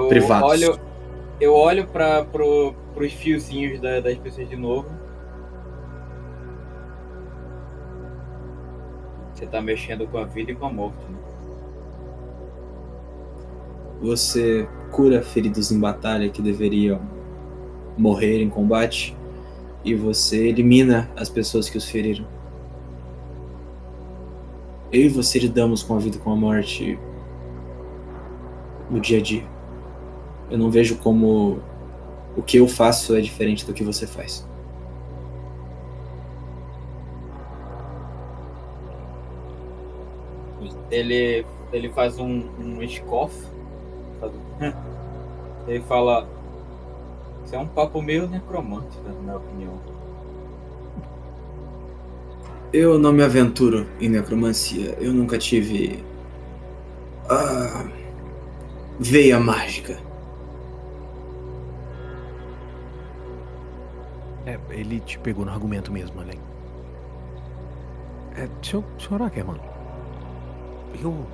Privados. Eu olho pros fiozinhos das pessoas de novo. Você tá mexendo com a vida e com a morte, né? Você cura feridos em batalha que deveriam morrer em combate, e você elimina as pessoas que os feriram. Eu e você lidamos com a vida e com a morte no dia a dia. Eu não vejo como o que eu faço é diferente do que você faz. Ele faz um escoff. Ele fala: isso é um papo meio necromante, na minha opinião. Eu não me aventuro em necromancia. Eu nunca tive veia mágica. Ele te pegou no argumento mesmo, Além. Senhor Ackerman, eu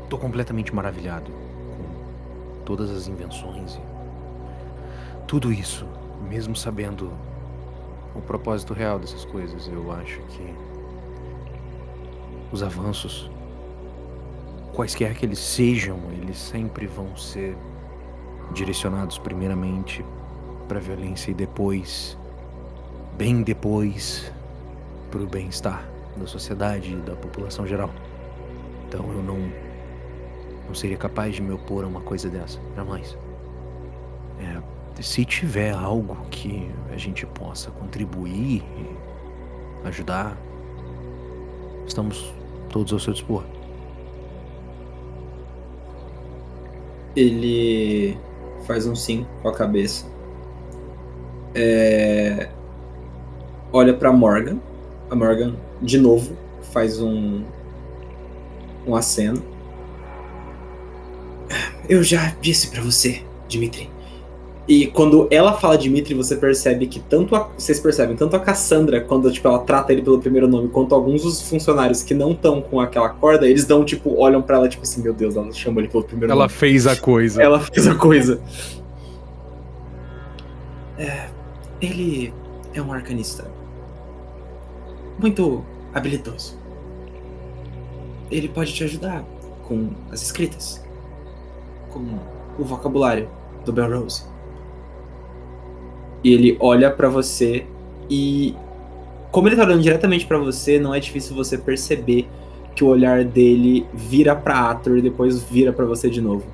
tô completamente maravilhado com todas as invenções e tudo isso, mesmo sabendo o propósito real dessas coisas. Eu acho que os avanços, quaisquer que eles sejam, eles sempre vão ser direcionados primeiramente para violência e depois, bem depois, para o bem-estar da sociedade e da população geral. Então eu não seria capaz de me opor a uma coisa dessa, jamais. Se tiver algo que a gente possa contribuir e ajudar, estamos todos ao seu dispor. Ele faz um sim com a cabeça. Olha pra Morgan. A Morgan, de novo, faz um aceno. Eu já disse pra você, Dimitri. E quando ela fala Dimitri, você percebe que vocês percebem, tanto a Cassandra, quando ela trata ele pelo primeiro nome, quanto alguns dos funcionários que não estão com aquela corda, eles dão, olham pra ela, assim, meu Deus, ela chama ele pelo primeiro nome. Ela fez a coisa. Ela fez a coisa. Ele é um arcanista muito habilidoso. Ele pode te ajudar com as escritas, com o vocabulário do Belrose. E ele olha pra você e, como ele tá olhando diretamente pra você, não é difícil você perceber que o olhar dele vira pra Ator e depois vira pra você de novo.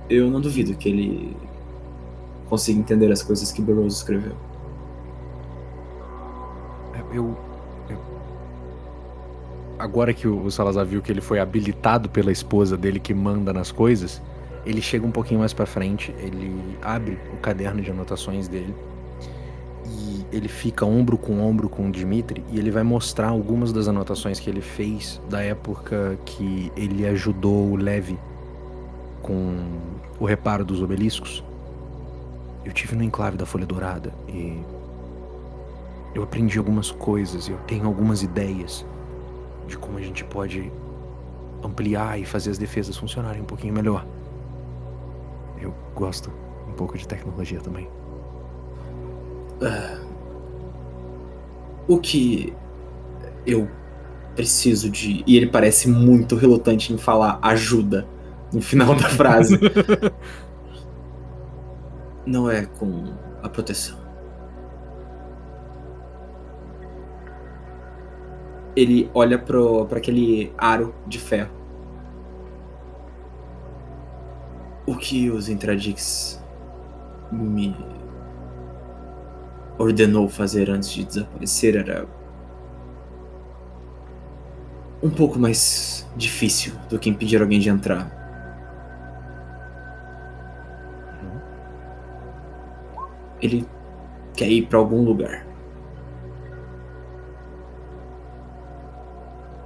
Eu não duvido que ele consiga entender as coisas que Belrose escreveu. Agora que o Salazar viu que ele foi habilitado pela esposa dele que manda nas coisas, ele chega um pouquinho mais pra frente, ele abre o caderno de anotações dele e ele fica ombro com o Dimitri e ele vai mostrar algumas das anotações que ele fez da época que ele ajudou o Levi com o reparo dos obeliscos. Eu tive no enclave da Folha Dourada e eu aprendi algumas coisas, eu tenho algumas ideias de como a gente pode ampliar e fazer as defesas funcionarem um pouquinho melhor. Eu gosto um pouco de tecnologia também. O que eu preciso de... E ele parece muito relutante em falar ajuda no final da frase. Não é com a proteção. Ele olha pra aquele aro de ferro. O que os Intradix me ordenou fazer antes de desaparecer era um pouco mais difícil do que impedir alguém de entrar. Ele quer ir pra algum lugar.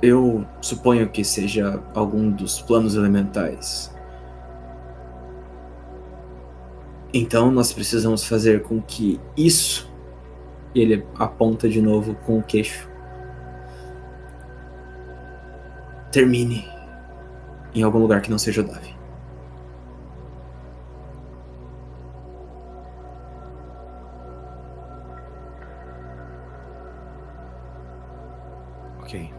Eu suponho que seja algum dos planos elementais. Então nós precisamos fazer com que isso, e ele aponta de novo com o queixo, termine em algum lugar que não seja o Davi. Ok.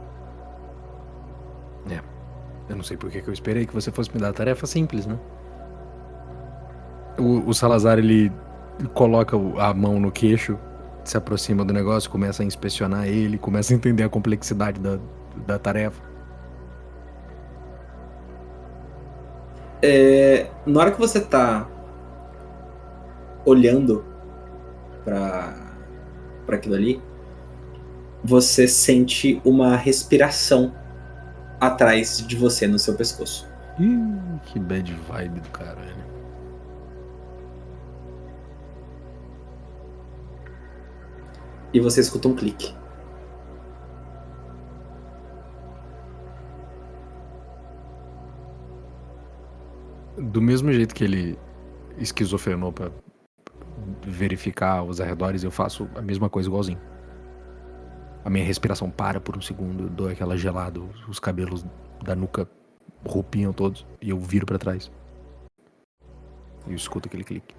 Eu não sei por que eu esperei que você fosse me dar a tarefa simples, né? O Salazar, ele coloca a mão no queixo, se aproxima do negócio, começa a inspecionar ele, começa a entender a complexidade da tarefa. Na hora que você tá olhando pra aquilo ali, você sente uma respiração atrás de você, no seu pescoço. Ih, que bad vibe do caralho. E você escuta um clique. Do mesmo jeito que ele esquizofrenou pra verificar os arredores, eu faço a mesma coisa igualzinho. A minha respiração para por um segundo, eu dou aquela gelada, os cabelos da nuca roupinham todos e eu viro pra trás. E eu escuto aquele clique.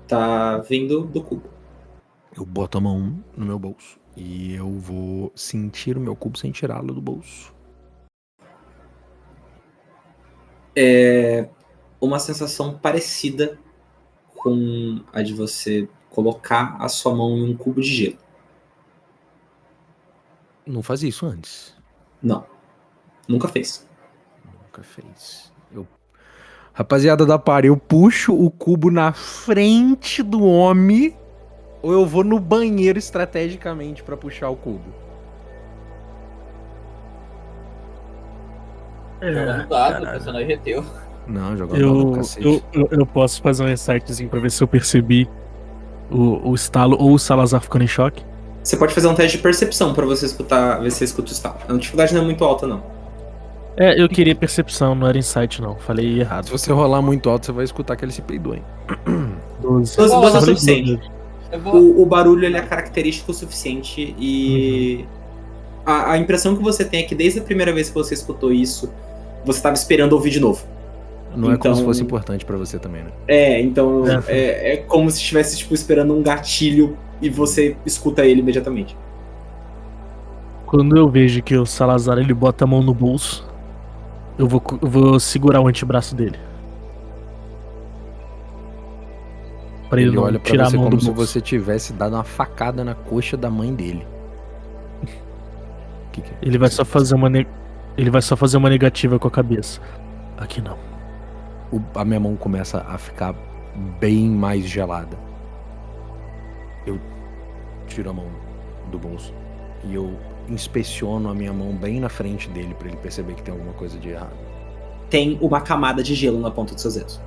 Tá vindo do cubo. Eu boto a mão no meu bolso e eu vou sentir o meu cubo sem tirá-lo do bolso. É uma sensação parecida com a de você colocar a sua mão em um cubo de gelo. Não fazia isso antes. Não. Nunca fez. Nunca fez. Rapaziada da party, eu puxo o cubo na frente do homem ou eu vou no banheiro estrategicamente pra puxar o cubo? Joga no dado, o personagem é teu. Não, joga no dado, cacete. Eu posso fazer um insightzinho pra ver se eu percebi o estalo ou o Salazar ficando em choque. Você pode fazer um teste de percepção pra você escutar, ver se você escuta o estalo. A dificuldade não é muito alta, não. Eu queria percepção, não era insight não, falei errado. Se você rolar muito alto, você vai escutar que ele se peidou, hein? 12. 12 é o Falei suficiente. O barulho ele é característico o suficiente e a impressão que você tem é que desde a primeira vez que você escutou isso, você estava esperando ouvir de novo. Não é como se fosse importante pra você também, né? Então é como se estivesse tipo, esperando um gatilho e você escuta ele imediatamente. Quando eu vejo que o Salazar ele bota a mão no bolso, eu vou segurar o antebraço dele. Pra ele não olha pra tirar você a mão como do se bolso. você tivesse dado uma facada na coxa da mãe dele. Que é? Ele vai só fazer uma negativa com a cabeça. Aqui não. A minha mão começa a ficar bem mais gelada. Eu tiro a mão do bolso e eu inspeciono a minha mão bem na frente dele pra ele perceber que tem alguma coisa de errado. Tem uma camada de gelo na ponta dos seus dedos.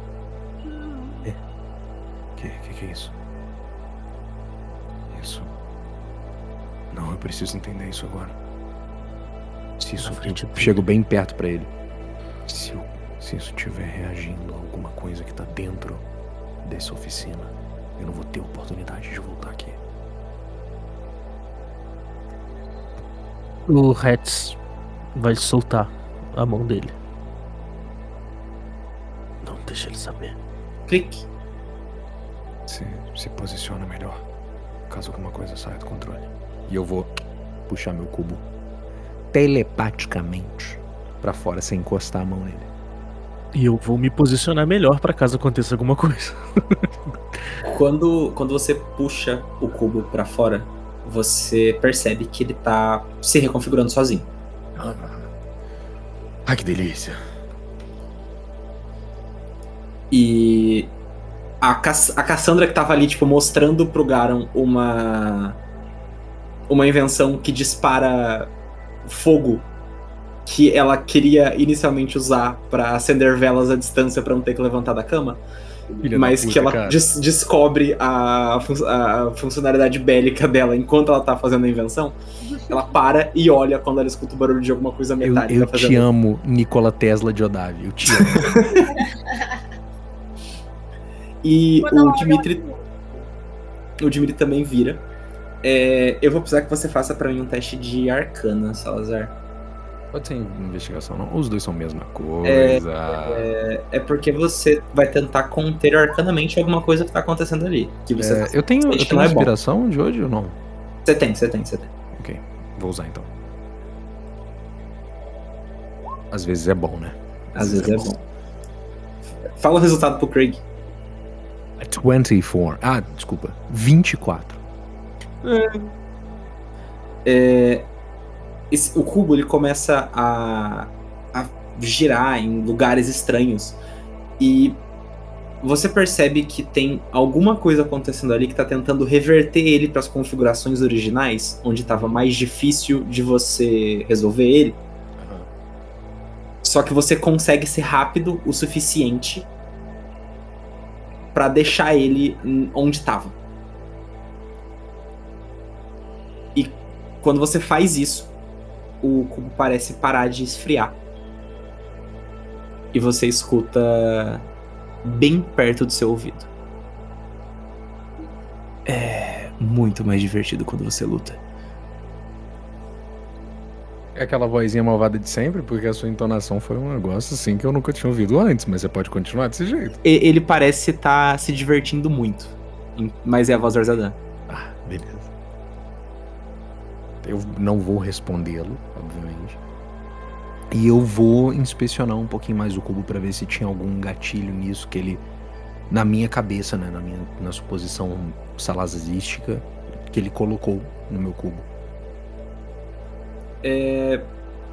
Que é isso? Isso. Não, eu preciso entender isso agora. Se isso, eu chego bem perto pra ele. Se isso estiver reagindo a alguma coisa que tá dentro dessa oficina, eu não vou ter oportunidade de voltar aqui. O Hatz vai soltar a mão dele. Não deixa ele saber. Clique. Se posiciona melhor, caso alguma coisa saia do controle. E eu vou puxar meu cubo telepaticamente pra fora sem encostar a mão nele. E eu vou me posicionar melhor pra caso aconteça alguma coisa. Quando você puxa o cubo pra fora, você percebe que ele tá se reconfigurando sozinho. Ai, que delícia. E a Cassandra que tava ali, tipo, mostrando pro Garon uma invenção que dispara fogo que ela queria inicialmente usar pra acender velas à distância pra não ter que levantar da cama, mas que ela descobre a funcionalidade bélica dela enquanto ela tá fazendo a invenção. Ela para e olha quando ela escuta o barulho de alguma coisa metálica. Eu te amo, Nikola Tesla de Odavi. Eu te amo. E Quando ela o olha, Dimitri também vira. Eu vou precisar que você faça pra mim um teste de arcana, Salazar. Pode ser investigação, não? Os dois são a mesma coisa. É porque você vai tentar conter arcanamente alguma coisa que tá acontecendo ali. Que você Eu tenho não é bom. inspiração de hoje ou não? Você tem. Ok, vou usar então. Às vezes é bom, né? Às vezes é bom. Fala o resultado pro Craig. 24. Ah, desculpa. 24. O cubo ele começa a girar em lugares estranhos. E você percebe que tem alguma coisa acontecendo ali que tá tentando reverter ele para as configurações originais, onde estava mais difícil de você resolver ele. Só que você consegue ser rápido o suficiente para deixar ele onde estava. E quando você faz isso, o cubo parece parar de esfriar. E você escuta bem perto do seu ouvido. É muito mais divertido quando você luta. É aquela vozinha malvada de sempre, porque a sua entonação foi um negócio assim que eu nunca tinha ouvido antes, mas você pode continuar desse jeito. Ele parece estar se divertindo muito, mas é a voz do Arzadan. Ah, beleza. Eu não vou respondê-lo, obviamente. E eu vou inspecionar um pouquinho mais o cubo pra ver se tinha algum gatilho nisso que ele, na minha cabeça, né, na suposição salazística, que ele colocou no meu cubo.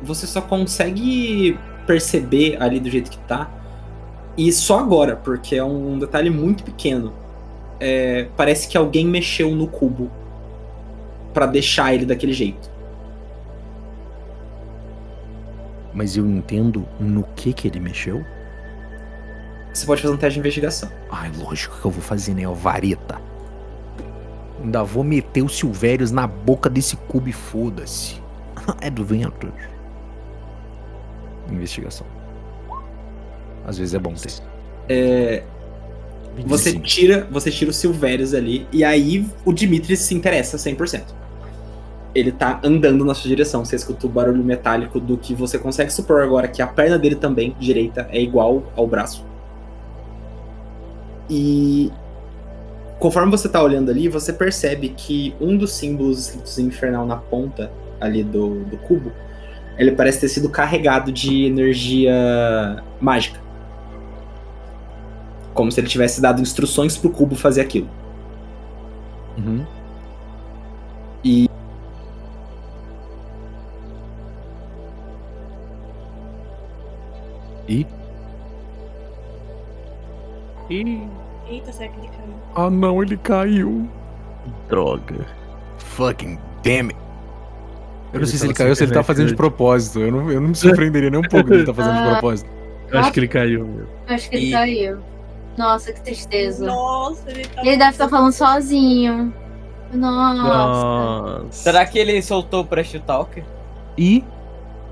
Você só consegue perceber ali do jeito que tá, e só agora, porque é um detalhe muito pequeno. Parece que alguém mexeu no cubo pra deixar ele daquele jeito. Mas eu entendo no que ele mexeu? Você pode fazer um teste de investigação. Ai, lógico que eu vou fazer, né, ó, vareta. Ainda vou meter o Silvérios na boca desse cubo e foda-se. É do vento. Investigação. Às vezes é bom ter. Você tira o Silvérios ali, e aí o Dimitri se interessa 100%. Ele tá andando na sua direção. Você escuta o barulho metálico do que você consegue supor agora, que a perna dele também, direita, é igual ao braço. E conforme você tá olhando ali, você percebe que um dos símbolos escritos em infernal na ponta ali do cubo, ele parece ter sido carregado de energia mágica. Como se ele tivesse dado instruções pro cubo fazer aquilo. Uhum. E Eita, será que ele caiu? Ah não, ele caiu. Droga. Fucking damn it. Eu não Ele sei se ele tava caiu ou se ele tá sem fazendo de internet propósito. Eu não me surpreenderia nem um pouco dele tá fazendo de propósito. Eu acho que ele caiu, meu. Eu acho que ele caiu. Nossa, que tristeza. Nossa, ele tá. Ele deve estar falando sozinho. Nossa. Nossa. Será que ele soltou o Prest Talker? E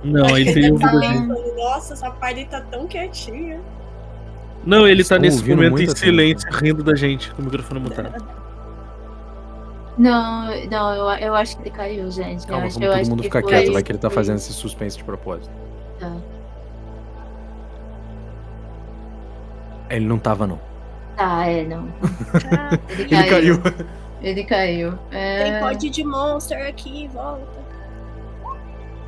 Não, ele teria ouvido a gente. Nossa, essa parte tá tão quietinha. Não, ele tá Estou nesse ouvindo momento em muita silêncio, rindo da gente, com o microfone mutado. Não, eu acho que ele caiu, gente. calma, eu vamos acho todo mundo que ficar foi- quieto. Vai que ele tá foi- fazendo esse suspense de propósito. Tá. Ele não tava, não. Tá, não. Ah, Ele Ele caiu. Ele caiu. tem pote de monster aqui, volta.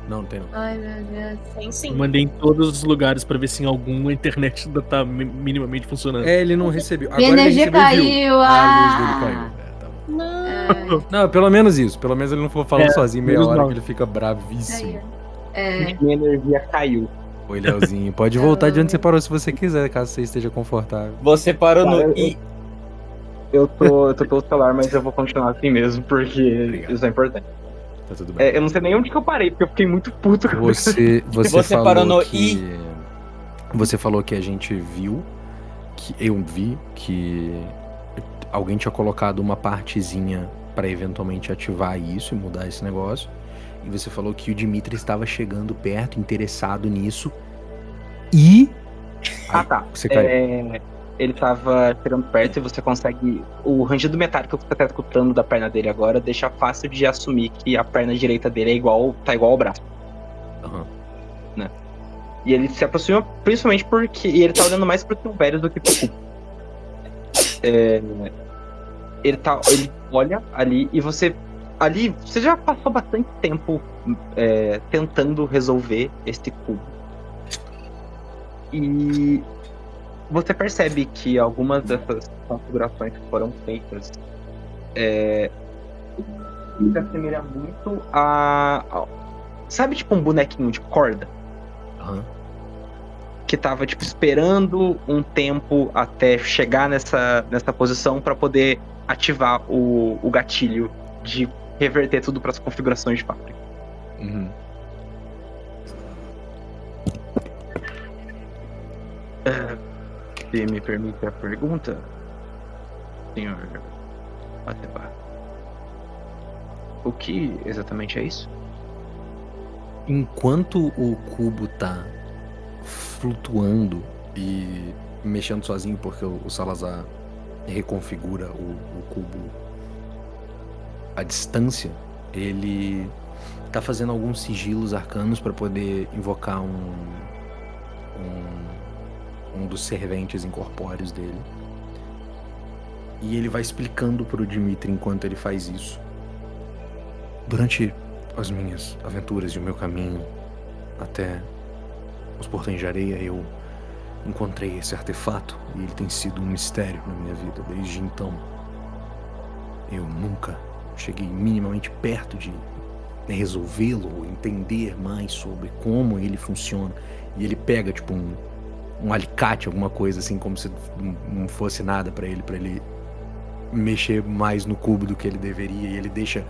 Não tem não. Ai, meu Deus. Tem sim. Eu mandei em todos os lugares pra ver se em algum a internet ainda tá minimamente funcionando. Ele não recebeu. Minha Agora ele energia recebeu e viu. caiu. A luz dele caiu. Tá bom. Não. Não, pelo menos isso. Pelo menos ele não for falando sozinho meia menos hora mal. que ele fica bravíssimo. minha energia caiu. Oi, Leozinho. Pode voltar de onde você parou se você quiser, caso você esteja confortável. Você parou Cara, no I. Eu tô pelo celular, mas eu vou continuar assim mesmo, porque Obrigado. isso é importante. Tá tudo bem. Eu não sei nem onde que eu parei, porque eu fiquei muito puto com isso. Você Você parou falou no que... Você falou que a gente viu, que eu vi, que alguém tinha colocado uma partezinha pra eventualmente ativar isso e mudar esse negócio. E você falou que o Dimitri estava chegando perto, interessado nisso. E... Ah, Aí, tá. Você caiu. ele tava chegando perto e você consegue. O rangido metálico que você tá escutando da perna dele agora deixa fácil de assumir que a perna direita dele tá igual ao braço. Aham. Né? E ele se aproxima principalmente porque. E ele tá olhando mais pro Silvério do que pro Cubo. Ele olha ali e você. Ali, você já passou bastante tempo tentando resolver esse cubo. E você percebe que algumas dessas configurações que foram feitas se assemelha muito sabe, tipo um bonequinho de corda? Aham. Que tava, tipo, esperando um tempo até chegar nessa posição pra poder ativar o gatilho de reverter tudo para as configurações de fábrica. Uhum. Se me permite a pergunta, senhor Ateba, o que exatamente é isso? Enquanto o cubo tá flutuando e mexendo sozinho, porque o Salazar reconfigura o cubo à distância, ele tá fazendo alguns sigilos arcanos para poder invocar um dos serventes incorpóreos dele. E ele vai explicando pro Dimitri enquanto ele faz isso. Durante as minhas aventuras e o meu caminho até os Portões de Areia, eu encontrei esse artefato e ele tem sido um mistério na minha vida desde então. Eu nunca cheguei minimamente perto de resolvê-lo ou entender mais sobre como ele funciona. E ele pega tipo um alicate, alguma coisa assim, como se não fosse nada pra ele mexer mais no cubo do que ele deveria, e ele deixa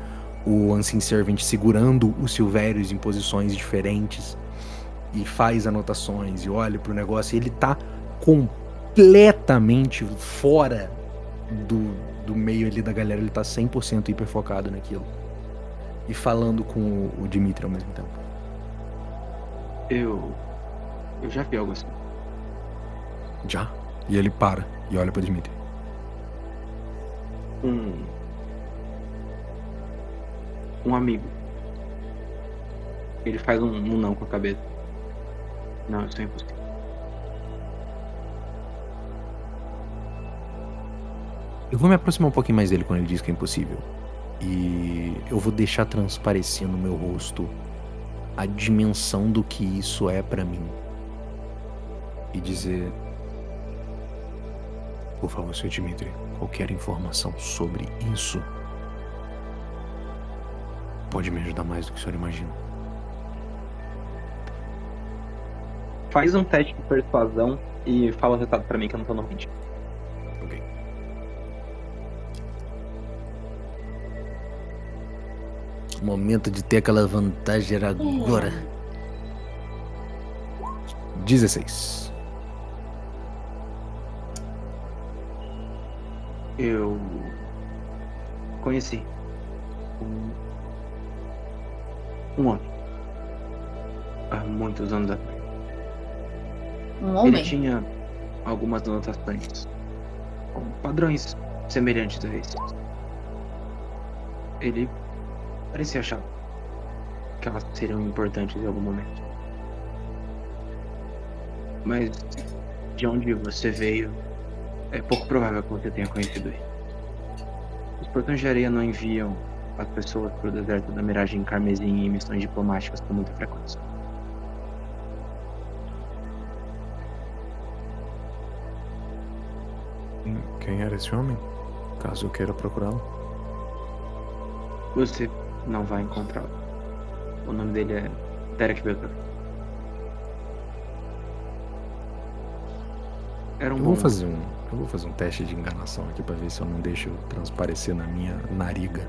o Unseen Servant segurando os Silvérios em posições diferentes e faz anotações e olha pro negócio, e ele tá completamente fora do meio ali da galera, ele tá 100% hiper focado naquilo e falando com o Dimitri ao mesmo tempo. Eu já vi algo assim. Já? E ele para e olha pra Dimitri. Um amigo. Ele faz um não com a cabeça. Não, isso é impossível. Eu vou me aproximar um pouquinho mais dele quando ele diz que é impossível. E eu vou deixar transparecer no meu rosto a dimensão do que isso é pra mim. E dizer: por favor, Sr. Dimitri, qualquer informação sobre isso pode me ajudar mais do que o senhor imagina. Faz um teste de persuasão e fala o resultado pra mim que eu não tô no ritmo. Ok. O momento de ter aquela vantagem era agora. 16. Eu conheci um homem há muitos anos atrás. Um homem? Ele tinha algumas anotações com padrões semelhantes a esses. Ele parecia achar que elas seriam importantes em algum momento. Mas de onde você veio, é pouco provável que você tenha conhecido ele. Os Portões de Areia não enviam as pessoas para o deserto da Miragem Carmesim em missões diplomáticas com muita frequência. Quem era esse homem? Caso eu queira procurá-lo. Você não vai encontrá-lo. O nome dele é Derek Belter. Era um Eu bom vou fazer um teste de enganação aqui pra ver se eu não deixo transparecer na minha nariga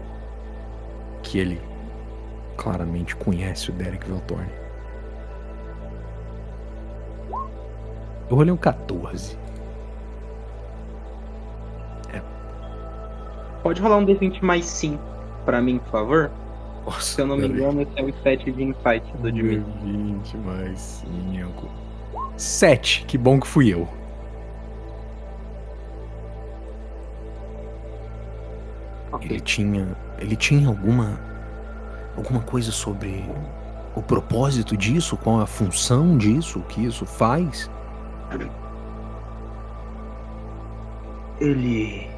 que ele claramente conhece o Derek Veltorn. Eu rolei um 14. Pode rolar um D20 mais 5 pra mim, por favor? Nossa, Se eu não me engano, esse é o 7 de insight do Dimitri. 20 mais 5. 7, que bom que fui eu. Ele tinha alguma coisa sobre o propósito disso, qual a função disso, o que isso faz? Ele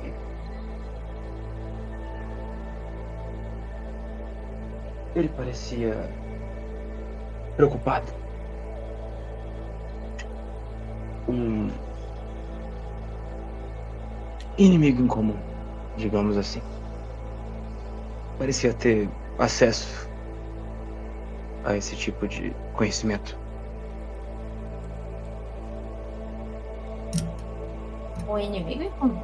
parecia preocupado. Um inimigo em comum, digamos assim. Parecia ter acesso a esse tipo de conhecimento. O inimigo é comum.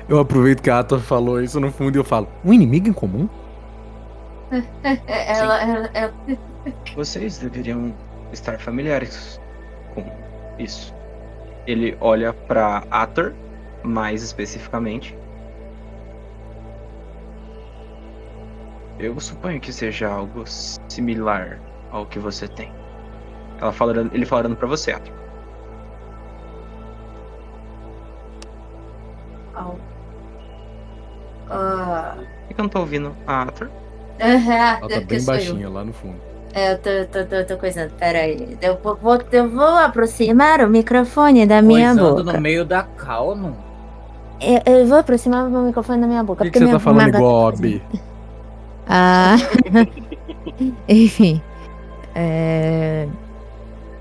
Eu aproveito que a Ator falou isso no fundo e eu falo, um inimigo em comum? Ela Vocês deveriam estar familiares com isso. Ele olha para Ator, mais especificamente. Eu suponho que seja algo similar ao que você tem. Ele falando para você, Ator. Por que eu não tô ouvindo a Ator? Ela tá que bem sou eu. baixinha lá no fundo. Eu tô coisando, peraí. Eu vou aproximar o microfone da minha Coisando boca. no meio da cal, não. Eu vou aproximar o microfone da minha boca. Por que você tá falando igual a B? B? Enfim.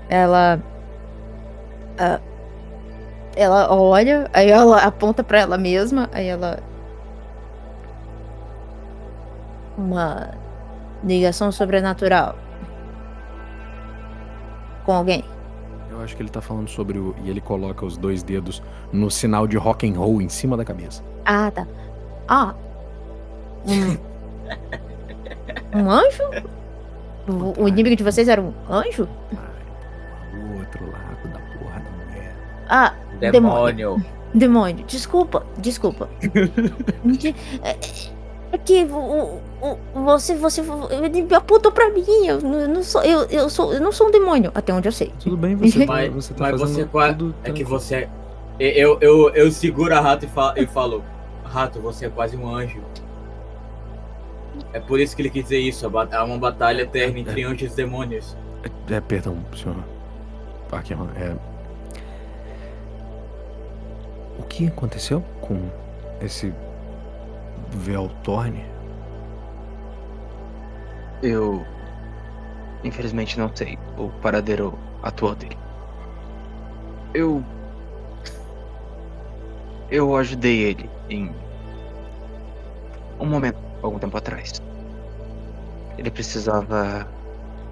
Ela olha, aí ela aponta pra ela mesma, aí ela. Uma ligação sobrenatural com alguém. Eu acho que ele tá falando sobre o... E ele coloca os 2 dedos no sinal de rock and roll em cima da cabeça. Ah, tá. Um anjo? O inimigo de vocês era um anjo? O outro lado da porra da mulher. Demônio. Demônio. Desculpa. É que você ele me apontou pra mim. Eu não sou um demônio, até onde eu sei. Tudo bem, você tá Mas fazendo você tudo é que tranquilo. você. Eu seguro a Rato e falo: Rato, você é quase um anjo. É por isso que ele quis dizer isso. Há uma batalha eterna entre anjos e demônios. Perdão, senhor Parkerman. O que aconteceu com esse Veltorn? Eu, infelizmente, não sei o paradeiro atual dele. Eu ajudei ele em um momento, algum tempo atrás. Ele precisava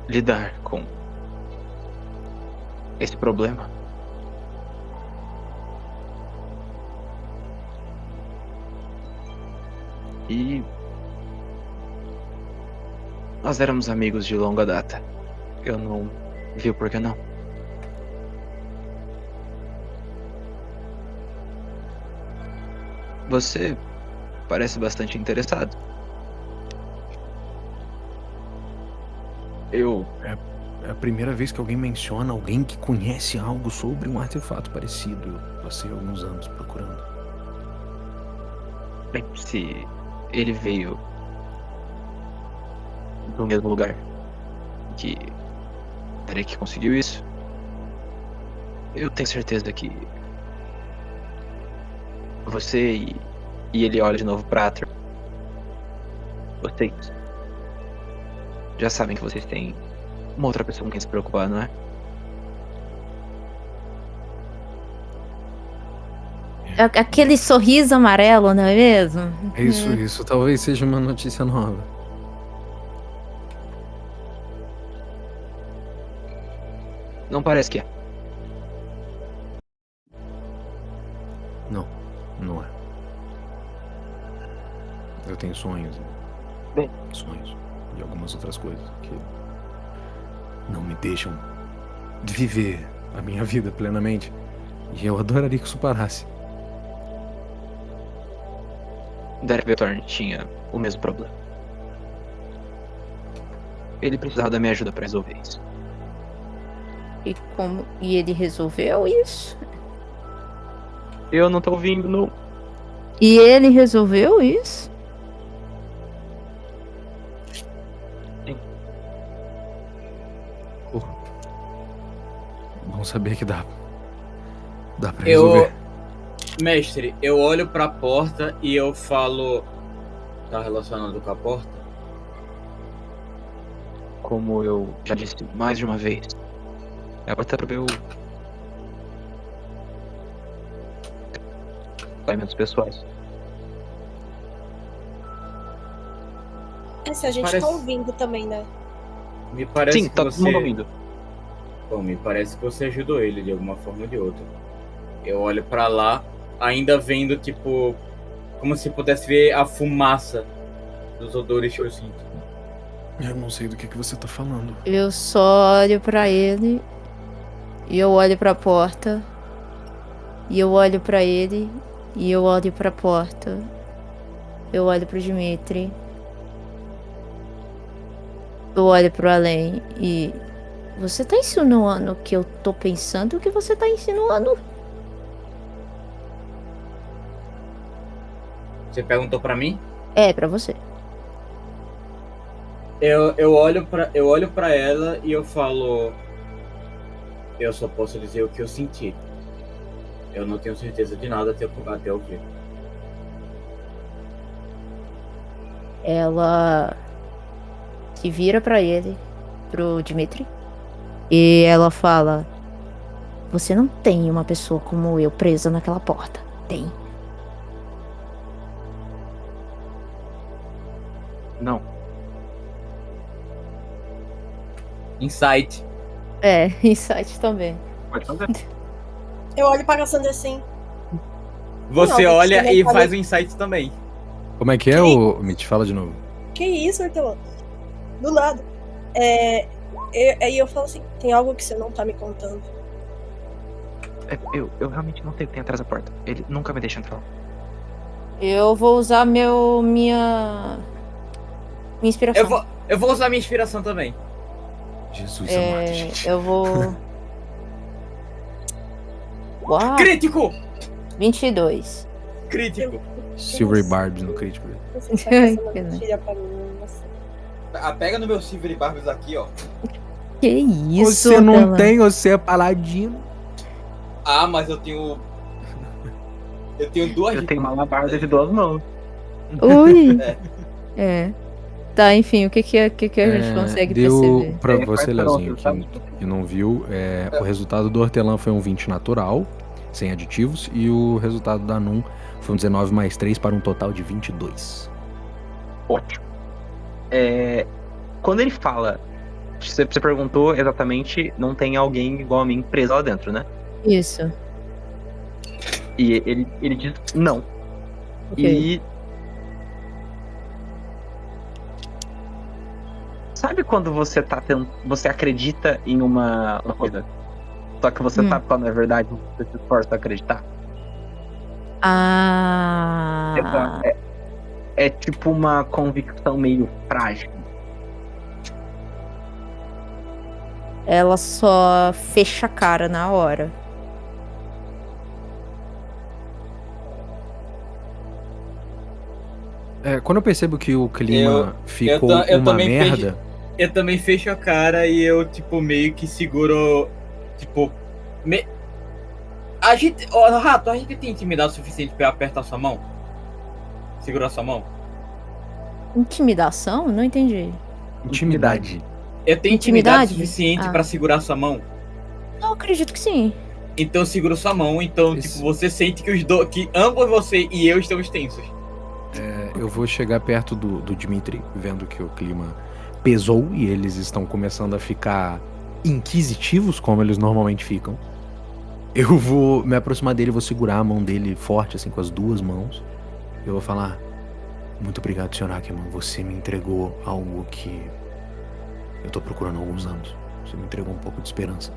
lidar com esse problema. E nós éramos amigos de longa data. Eu não vi o porquê não. Você parece bastante interessado. É a primeira vez que alguém menciona alguém que conhece algo sobre um artefato parecido. Eu passei alguns anos procurando. Se ele veio do mesmo lugar que Derek conseguiu isso, eu tenho certeza que você e ele olha de novo pra Ator. Vocês já sabem que vocês têm uma outra pessoa com quem se preocupar, não é? Aquele sorriso amarelo, não é mesmo? Isso talvez seja uma notícia nova. Não parece que é. Não é. Eu tenho sonhos. Bem. Sonhos. E algumas outras coisas que não me deixam viver a minha vida plenamente. E eu adoraria que isso parasse. Derek Veltorn tinha o mesmo problema. Ele precisava da minha ajuda pra resolver isso. E ele resolveu isso? Eu não tô ouvindo, não. E ele resolveu isso? Bom saber que dá pra resolver. Mestre, eu olho pra porta e eu falo... Tá relacionado com a porta? Como eu já disse mais de uma vez, é a porta para ver elementos pessoais. Se a gente Parece- tá ouvindo também, né? Me parece Sim, que tá todo você... mundo ouvindo. Bom, me parece que você ajudou ele de alguma forma ou de outra. Eu olho pra lá, ainda vendo, tipo... Como se pudesse ver a fumaça dos odores que eu sinto. Eu não sei do que você tá falando. Eu só olho pra ele. E eu olho pra porta. E eu olho pra ele. E eu olho pra porta. Eu olho pro Dimitri. Eu olho pro além e... Você tá insinuando o que eu tô pensando? O que você tá insinuando? Você perguntou pra mim? É, pra você. Eu olho pra ela e eu falo... Eu só posso dizer o que eu senti. Eu não tenho certeza de nada até eu ver. Ela se vira pra ele, pro Dimitri, e ela fala: Você não tem uma pessoa como eu presa naquela porta. Tem. Não. Insight. É, insight também. Pode fazer. Eu olho pra Cassandra assim. Você Não, olha você e não faz pode- o insight também. Como é que é, o Mitch? Fala de novo. Que isso, Hortelã? Do nada. Aí eu falo assim, tem algo que você não tá me contando. Eu realmente não sei o que tem atrás da porta. Ele nunca me deixa entrar. Eu vou usar minha inspiração. Eu vou usar minha inspiração também. Jesus amado, gente. Eu vou... Uau, Crítico! 22. Crítico. Silver Barbs no crítico. Você tá passando Que mentira pra mim, nossa. Pega no meu Silver Barbs aqui, ó. Que isso, Você não Hortelã? tem, você é paladino. Ah, mas eu tenho... Eu tenho duas... Eu tenho uma alabarda de 2 mãos. Ui. É. É. Tá, enfim, o que a gente consegue Deu perceber? pra É, você, quais Leozinho, foram os que não viu, o resultado do hortelã foi um 20 natural, sem aditivos, e o resultado da Num foi um 19 mais 3 para um total de 22. Ótimo. Quando ele fala, você perguntou exatamente, não tem alguém igual a mim preso lá dentro, né? Isso. E ele diz não. Ok. E sabe quando você tá você acredita em uma coisa, só que você sabe qual não é verdade, você se esforça a acreditar? Ah. É tipo uma convicção meio frágil. Ela só fecha a cara na hora. Quando eu percebo que o clima ficou eu uma também merda, Eu também fecho a cara e eu, tipo, meio que seguro, tipo... Rato, a gente tem intimidade suficiente pra apertar sua mão? Segurar sua mão? Intimidação? Não entendi. intimidade. Eu tenho Intimidade? intimidade suficiente Ah. pra segurar sua mão? Eu acredito que sim. Então eu seguro sua mão, então, Esse- tipo, você sente que ambos você e eu estamos tensos. Eu vou chegar perto do Dimitri, vendo que o clima pesou e eles estão começando a ficar inquisitivos, como eles normalmente ficam. Eu vou me aproximar dele, vou segurar a mão dele forte, assim, com as duas mãos. Eu vou falar: Muito obrigado, Sr. Ackerman. Você me entregou algo que eu tô procurando há alguns anos. Você me entregou um pouco de esperança.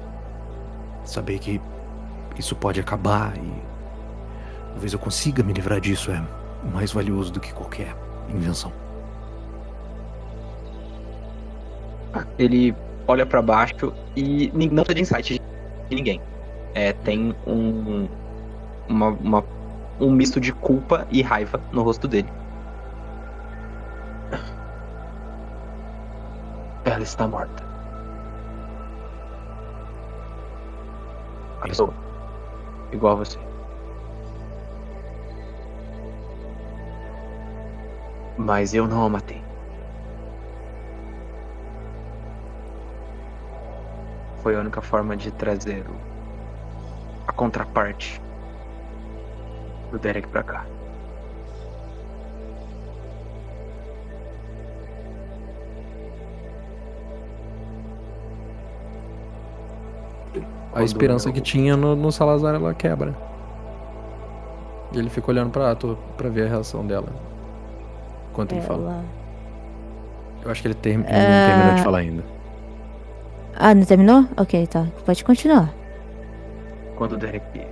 Saber que isso pode acabar e talvez eu consiga me livrar disso é mais valioso do que qualquer invenção. Ele olha pra baixo e não precisa de insight de ninguém. Tem uma um misto de culpa e raiva no rosto dele. Ela está morta. A pessoa. Igual a você. Mas eu não a matei. Foi a única forma de trazer a contraparte do Derek pra cá. A esperança que tinha no Salazar, ela quebra. E ele fica olhando pra Ato pra ver a reação dela. Enquanto ele fala. Eu acho que ele não terminou de falar ainda. Ah, não terminou? Ok, tá. Pode continuar. Quando o Derek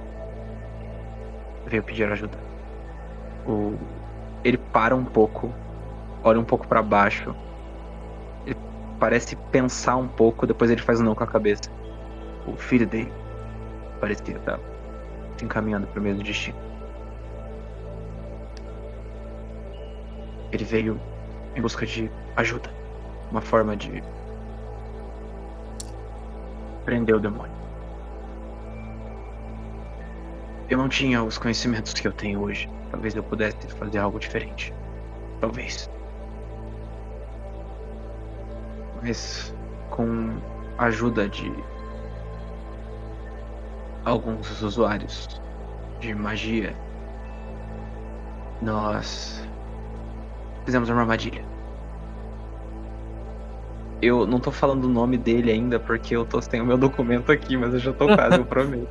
veio pedir ajuda, ele para um pouco, olha um pouco pra baixo, ele parece pensar um pouco, depois ele faz um não com a cabeça. O filho dele parecia estar se encaminhando pro mesmo destino. Ele veio em busca de ajuda, uma forma de prender o demônio. Eu não tinha os conhecimentos que eu tenho hoje. Talvez eu pudesse fazer algo diferente. Talvez. Mas com a ajuda de alguns usuários de magia, nós fizemos uma armadilha. Eu não tô falando o nome dele ainda porque eu tô sem o meu documento aqui, mas eu já tô quase, eu prometo.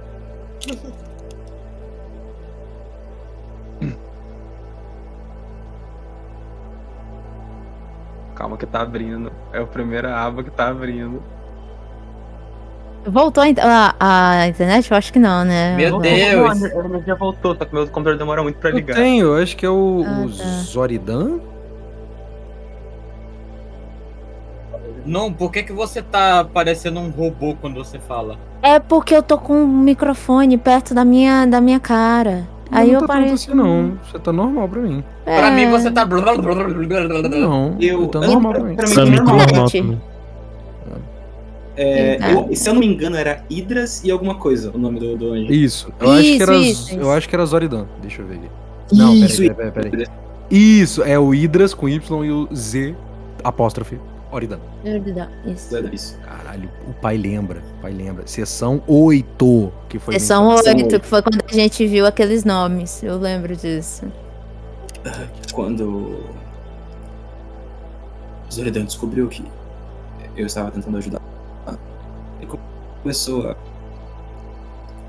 Calma que tá abrindo. É a primeira aba que tá abrindo. Voltou a internet? Eu acho que não, né? Meu Deus! Ele já voltou, só que meu computador demora muito pra ligar. Eu acho que é o tá. Zoridan. Não, por que você tá parecendo um robô quando você fala? É porque eu tô com o microfone perto da minha cara. Aí eu não tá tanto pareço. assim, não. Você tá normal pra mim. Pra mim você tá... Não, tá normal pra mim. Pra mim Pra tá mim tá normal. normal também. Se eu não me engano, era Idras e alguma coisa o nome do anjo. Isso. Eu acho que era Zoridan. Deixa eu ver aqui. Não, peraí. Isso, é o Idras com Y e o Z apóstrofe Oridan. Isso. Caralho, o pai lembra. Sessão 8, que foi. Sessão 8, que foi quando a gente viu aqueles nomes. Eu lembro disso. Quando Zoridan descobriu que eu estava tentando ajudar, ele começou a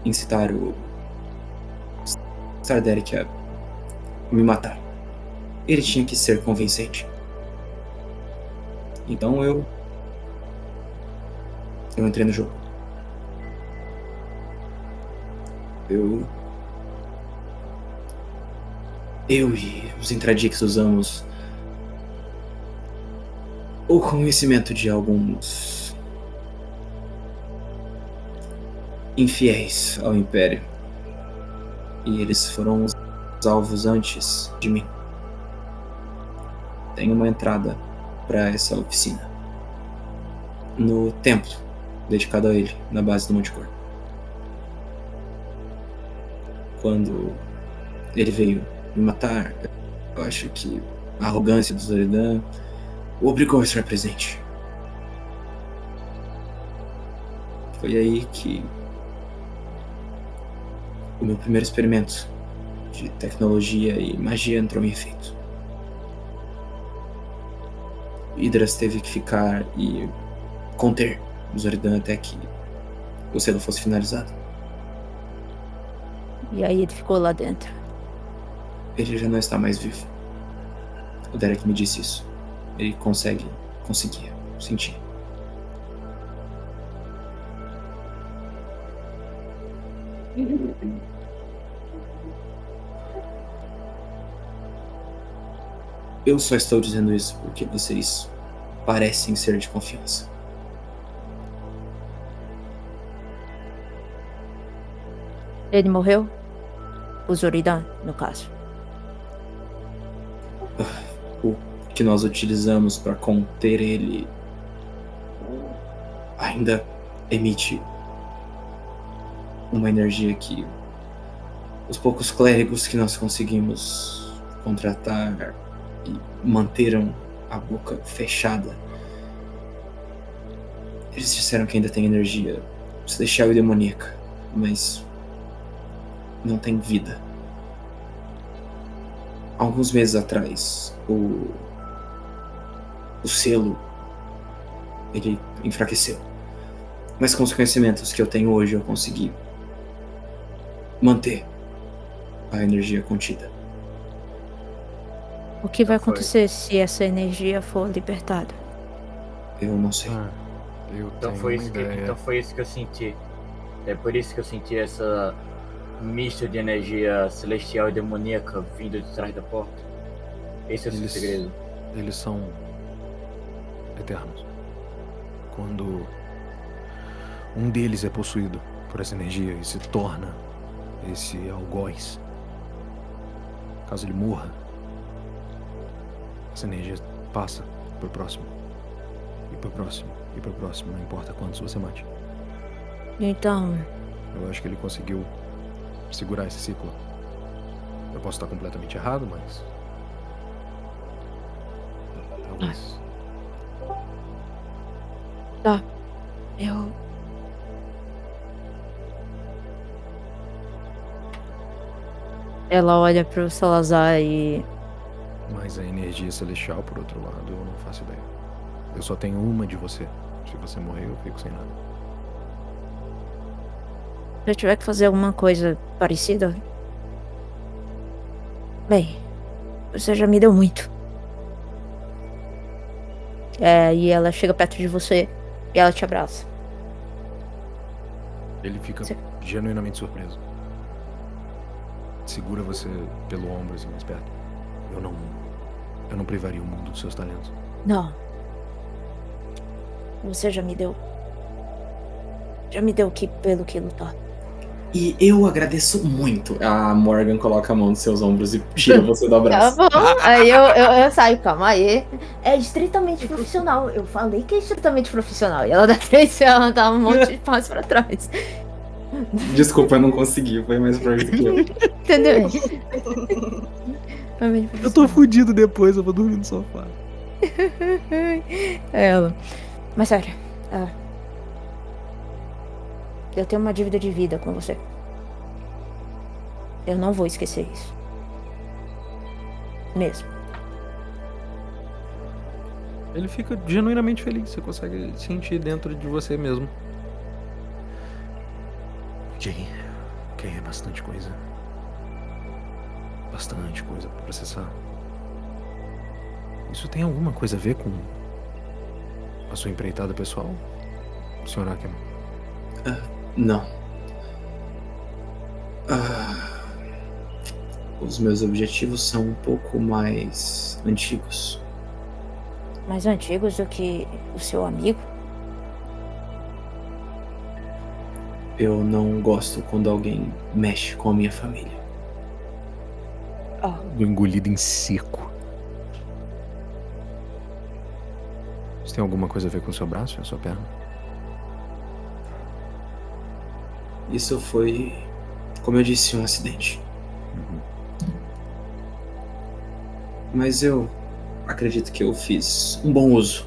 incitar o Starderek a me matar. Ele tinha que ser convincente. Então eu entrei no jogo. Eu e os Intradix usamos o conhecimento de alguns infiéis ao Império. E eles foram os alvos antes de mim. Tem uma entrada para essa oficina no templo dedicado a ele, na base do Monte Cor. Quando ele veio me matar, eu acho que a arrogância do Zoridan o obrigou a estar presente. Foi aí que o meu primeiro experimento de tecnologia e magia entrou em efeito. Idras teve que ficar e conter o Zoridan até que o selo fosse finalizado. E aí ele ficou lá dentro. Ele já não está mais vivo. O Derek me disse isso. Ele conseguia sentir. Eu só estou dizendo isso porque vocês parecem ser de confiança. Ele morreu? O Zoridan, no caso. O que nós utilizamos para conter ele ainda emite uma energia que os poucos clérigos que nós conseguimos contratar e manteram a boca fechada, eles disseram que ainda tem energia celestial e demoníaca, mas não tem vida. Alguns meses atrás, o selo, ele enfraqueceu. Mas com os conhecimentos que eu tenho hoje, eu consegui manter a energia contida. O que vai acontecer se essa energia for libertada? Eu não sei. Eu Então tenho foi, uma isso que, ideia. então foi isso que eu senti. É por isso que eu senti essa misto de energia celestial e demoníaca vindo de trás da porta. Esse é o seu Eles- segredo. Eles são eternos. Quando um deles é possuído por essa energia e se torna esse algoz, caso ele morra, essa energia passa pro próximo. E pro próximo. E pro próximo. Não importa quantos você mate. Então, Eu acho que ele conseguiu segurar esse ciclo. Eu posso estar completamente errado, mas... talvez... eu... Ela olha pro Salazar e... Mas a energia celestial, por outro lado, eu não faço ideia. Eu só tenho uma de você. Se você morrer, eu fico sem nada. Se eu tiver que fazer alguma coisa parecida... Bem, você já me deu muito. E ela chega perto de você e ela te abraça. Ele fica Sim. genuinamente surpreso. Segura você pelo ombro, assim, mais perto. Eu não privaria o mundo dos seus talentos. Não. Você já me deu. Já me deu pelo que lutar. E eu agradeço muito. A Morgan coloca a mão nos seus ombros e tira você do Tá abraço. bom. Aí eu saio, calma aí. É estritamente profissional. Eu falei que é estritamente profissional. E ela dá 3 ela dá um monte de passos pra trás. Desculpa, eu não consegui. Foi mais forte que eu. Entendeu? Foi bem Eu tô fudido depois, eu vou dormir no sofá. Ela. Mas sério. Eu tenho uma dívida de vida com você. Eu não vou esquecer isso. Mesmo. Ele fica genuinamente feliz. Você consegue sentir dentro de você mesmo. Jay, é bastante coisa. Bastante coisa pra processar. Isso tem alguma coisa a ver com a sua empreitada pessoal, Sr. Ackerman? Não. Os meus objetivos são um pouco mais antigos. Mais antigos do que o seu amigo? Eu não gosto quando alguém mexe com a minha família. Engolido em seco. Isso tem alguma coisa a ver com o seu braço e a sua perna? Isso foi, como eu disse, um acidente. Mas eu acredito que eu fiz um bom uso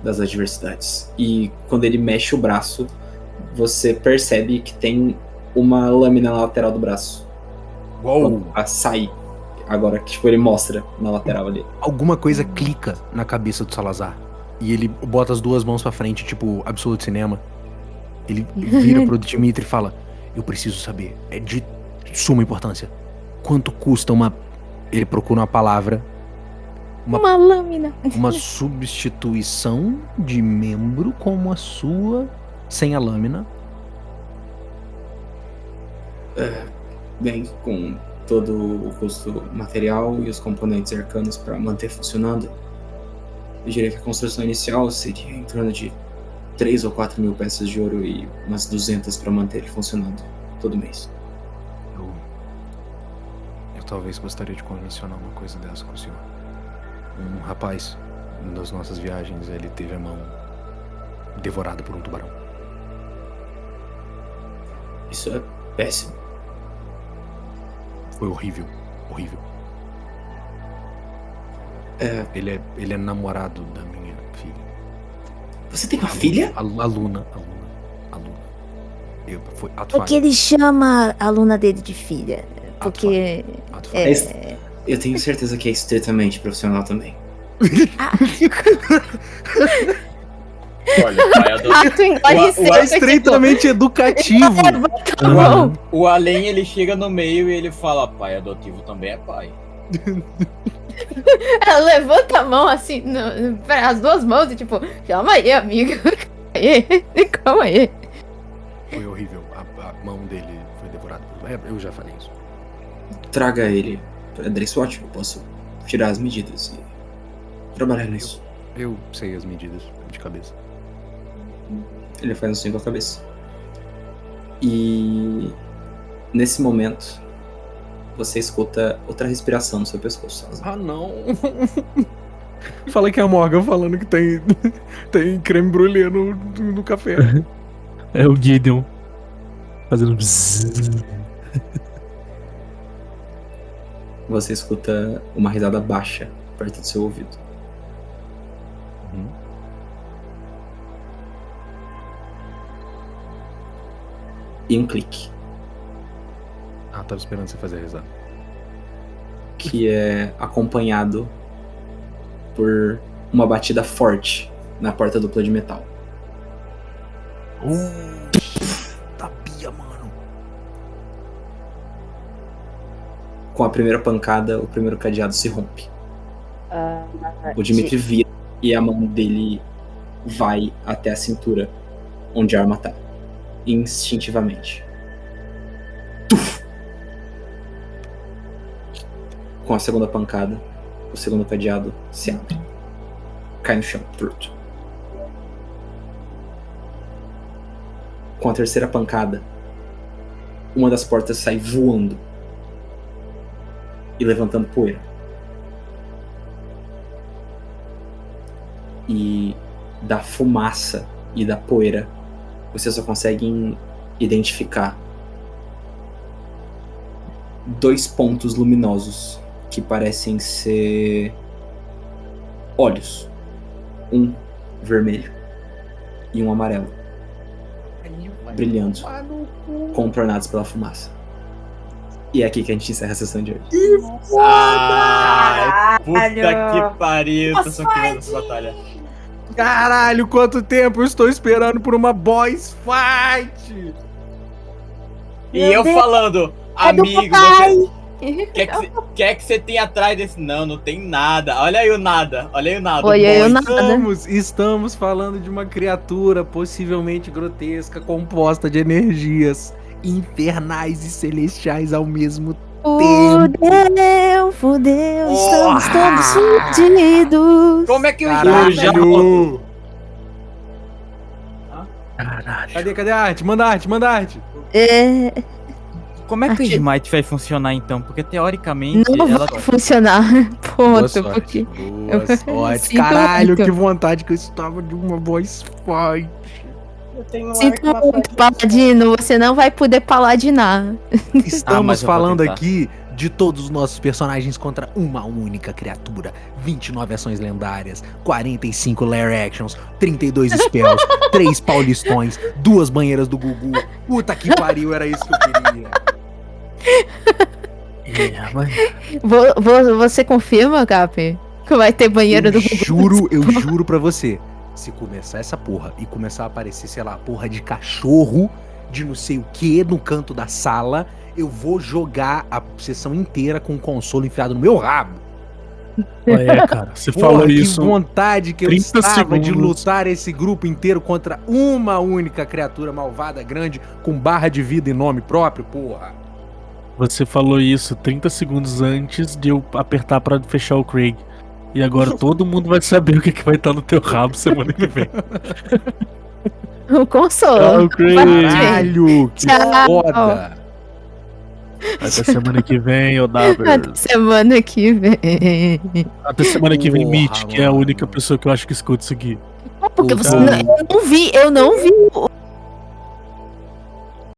das adversidades. E quando ele mexe o braço, você percebe que tem uma lâmina na lateral do braço. Uou! A sair. Agora que tipo, ele mostra na lateral ali. Alguma coisa clica na cabeça do Salazar. E ele bota as duas mãos pra frente, tipo, Absoluto Cinema. Ele vira pro Dimitri e fala: eu preciso saber, é de suma importância. Quanto custa uma... Ele procura uma palavra. Uma lâmina. Uma substituição de membro como a sua, sem a lâmina. Bem, com todo o custo material e os componentes arcanos para manter funcionando, eu diria que a construção inicial seria em torno de 3 ou 4 mil peças de ouro e umas 200 para manter ele funcionando todo mês. Eu talvez gostaria de mencionar uma coisa dessa com o senhor. Um rapaz, nas nossas viagens, ele teve a mão devorada por um tubarão. Isso é péssimo. Foi horrível, horrível. É, Ele é namorado da minha filha. você tem uma filha? Aluna. Foi ato Por que falho. ele chama a aluna dele de filha? Porque. Ato falho. Eu tenho certeza que é estritamente profissional também. Olha, o pai adotivo. Ato engole o- seco, É estritamente educativo. Tá bom. O além, ele chega no meio e ele fala, pai adotivo também é pai. Ela levanta a mão assim, as duas mãos e tipo, calma aí, amigo. Calma aí. Foi horrível. A mão dele foi devorada por... Eu já falei isso. Traga ele pra Dresswatch, eu posso tirar as medidas e trabalhar nisso. Eu sei as medidas de cabeça. Ele faz assim com a cabeça. E nesse momento, você escuta outra respiração no seu pescoço. Salazar. Ah, não. Fala que é a Morgan falando que tem creme brulee no café. É o Gideon fazendo bzzz. Você escuta uma risada baixa perto do seu ouvido. E um clique, Ah, tava esperando você fazer a risada. que é acompanhado por uma batida forte na porta dupla de metal. Tapia, mano. Com a primeira pancada, o primeiro cadeado se rompe. O Dimitri vira e a mão dele vai até a cintura, onde a arma tá. Instintivamente. Tuf! Com a segunda pancada, o segundo cadeado se abre. Cai no chão, torto. Com a terceira pancada, uma das portas sai voando e levantando poeira. E da fumaça e da poeira, você só consegue identificar 2 pontos luminosos que parecem ser olhos. Um vermelho e um amarelo, brilhando, contornados pela fumaça. E é aqui que a gente encerra a sessão de hoje. Ai, puta que pariu, tô só querendo essa batalha. Caralho, quanto tempo eu estou esperando por uma boss fight! E eu falando, amigo, você... Quer que você tem atrás desse? Não tem nada. Olha aí o nada. Oi, boy. eu nada. Estamos falando de uma criatura possivelmente grotesca, composta de energias infernais e celestiais ao mesmo tempo. Fudeu, estamos todos fudidos. Como é que eu Caralho! Caralho. Cadê a arte? Manda arte. Como é que o Smite vai funcionar então? Porque teoricamente Não ela vai funcionar. Boa Ponto, sorte. porque. Boa sorte. Sinto Caralho, muito. que vontade que eu estava de uma boss fight. Eu tenho um Sinto arco na muito, frente. Paladino, você não vai poder paladinar. Estamos mas eu vou falando tentar. aqui de todos os nossos personagens contra uma única criatura. 29 ações lendárias, 45 Lair Actions, 32 spells, 3 paulistões, 2 banheiras do Gugu. Puta que pariu, era isso que eu queria. Você confirma, Cap? Que vai ter banheiro do Gugu? Eu juro pra você. Se começar essa porra e começar a aparecer, sei lá, porra de cachorro, de não sei o que no canto da sala, eu vou jogar a sessão inteira com o console enfiado no meu rabo. É, cara, você Porra, falou que isso. vontade que eu 30 estava de segundos. lutar esse grupo inteiro contra uma única criatura malvada, grande, com barra de vida e nome próprio, porra. Você falou isso 30 segundos antes de eu apertar pra fechar o Craig. E agora todo mundo vai saber o que vai estar no teu rabo semana que vem. O consolo. Tchau, Craig. Caralho, que Tchau. foda. Até semana que vem, Odaber. Até semana que vem. Até semana que vem, Porra, Mitch, que é a mano. única pessoa que eu acho que escuta isso aqui. Porque você Então- eu não vi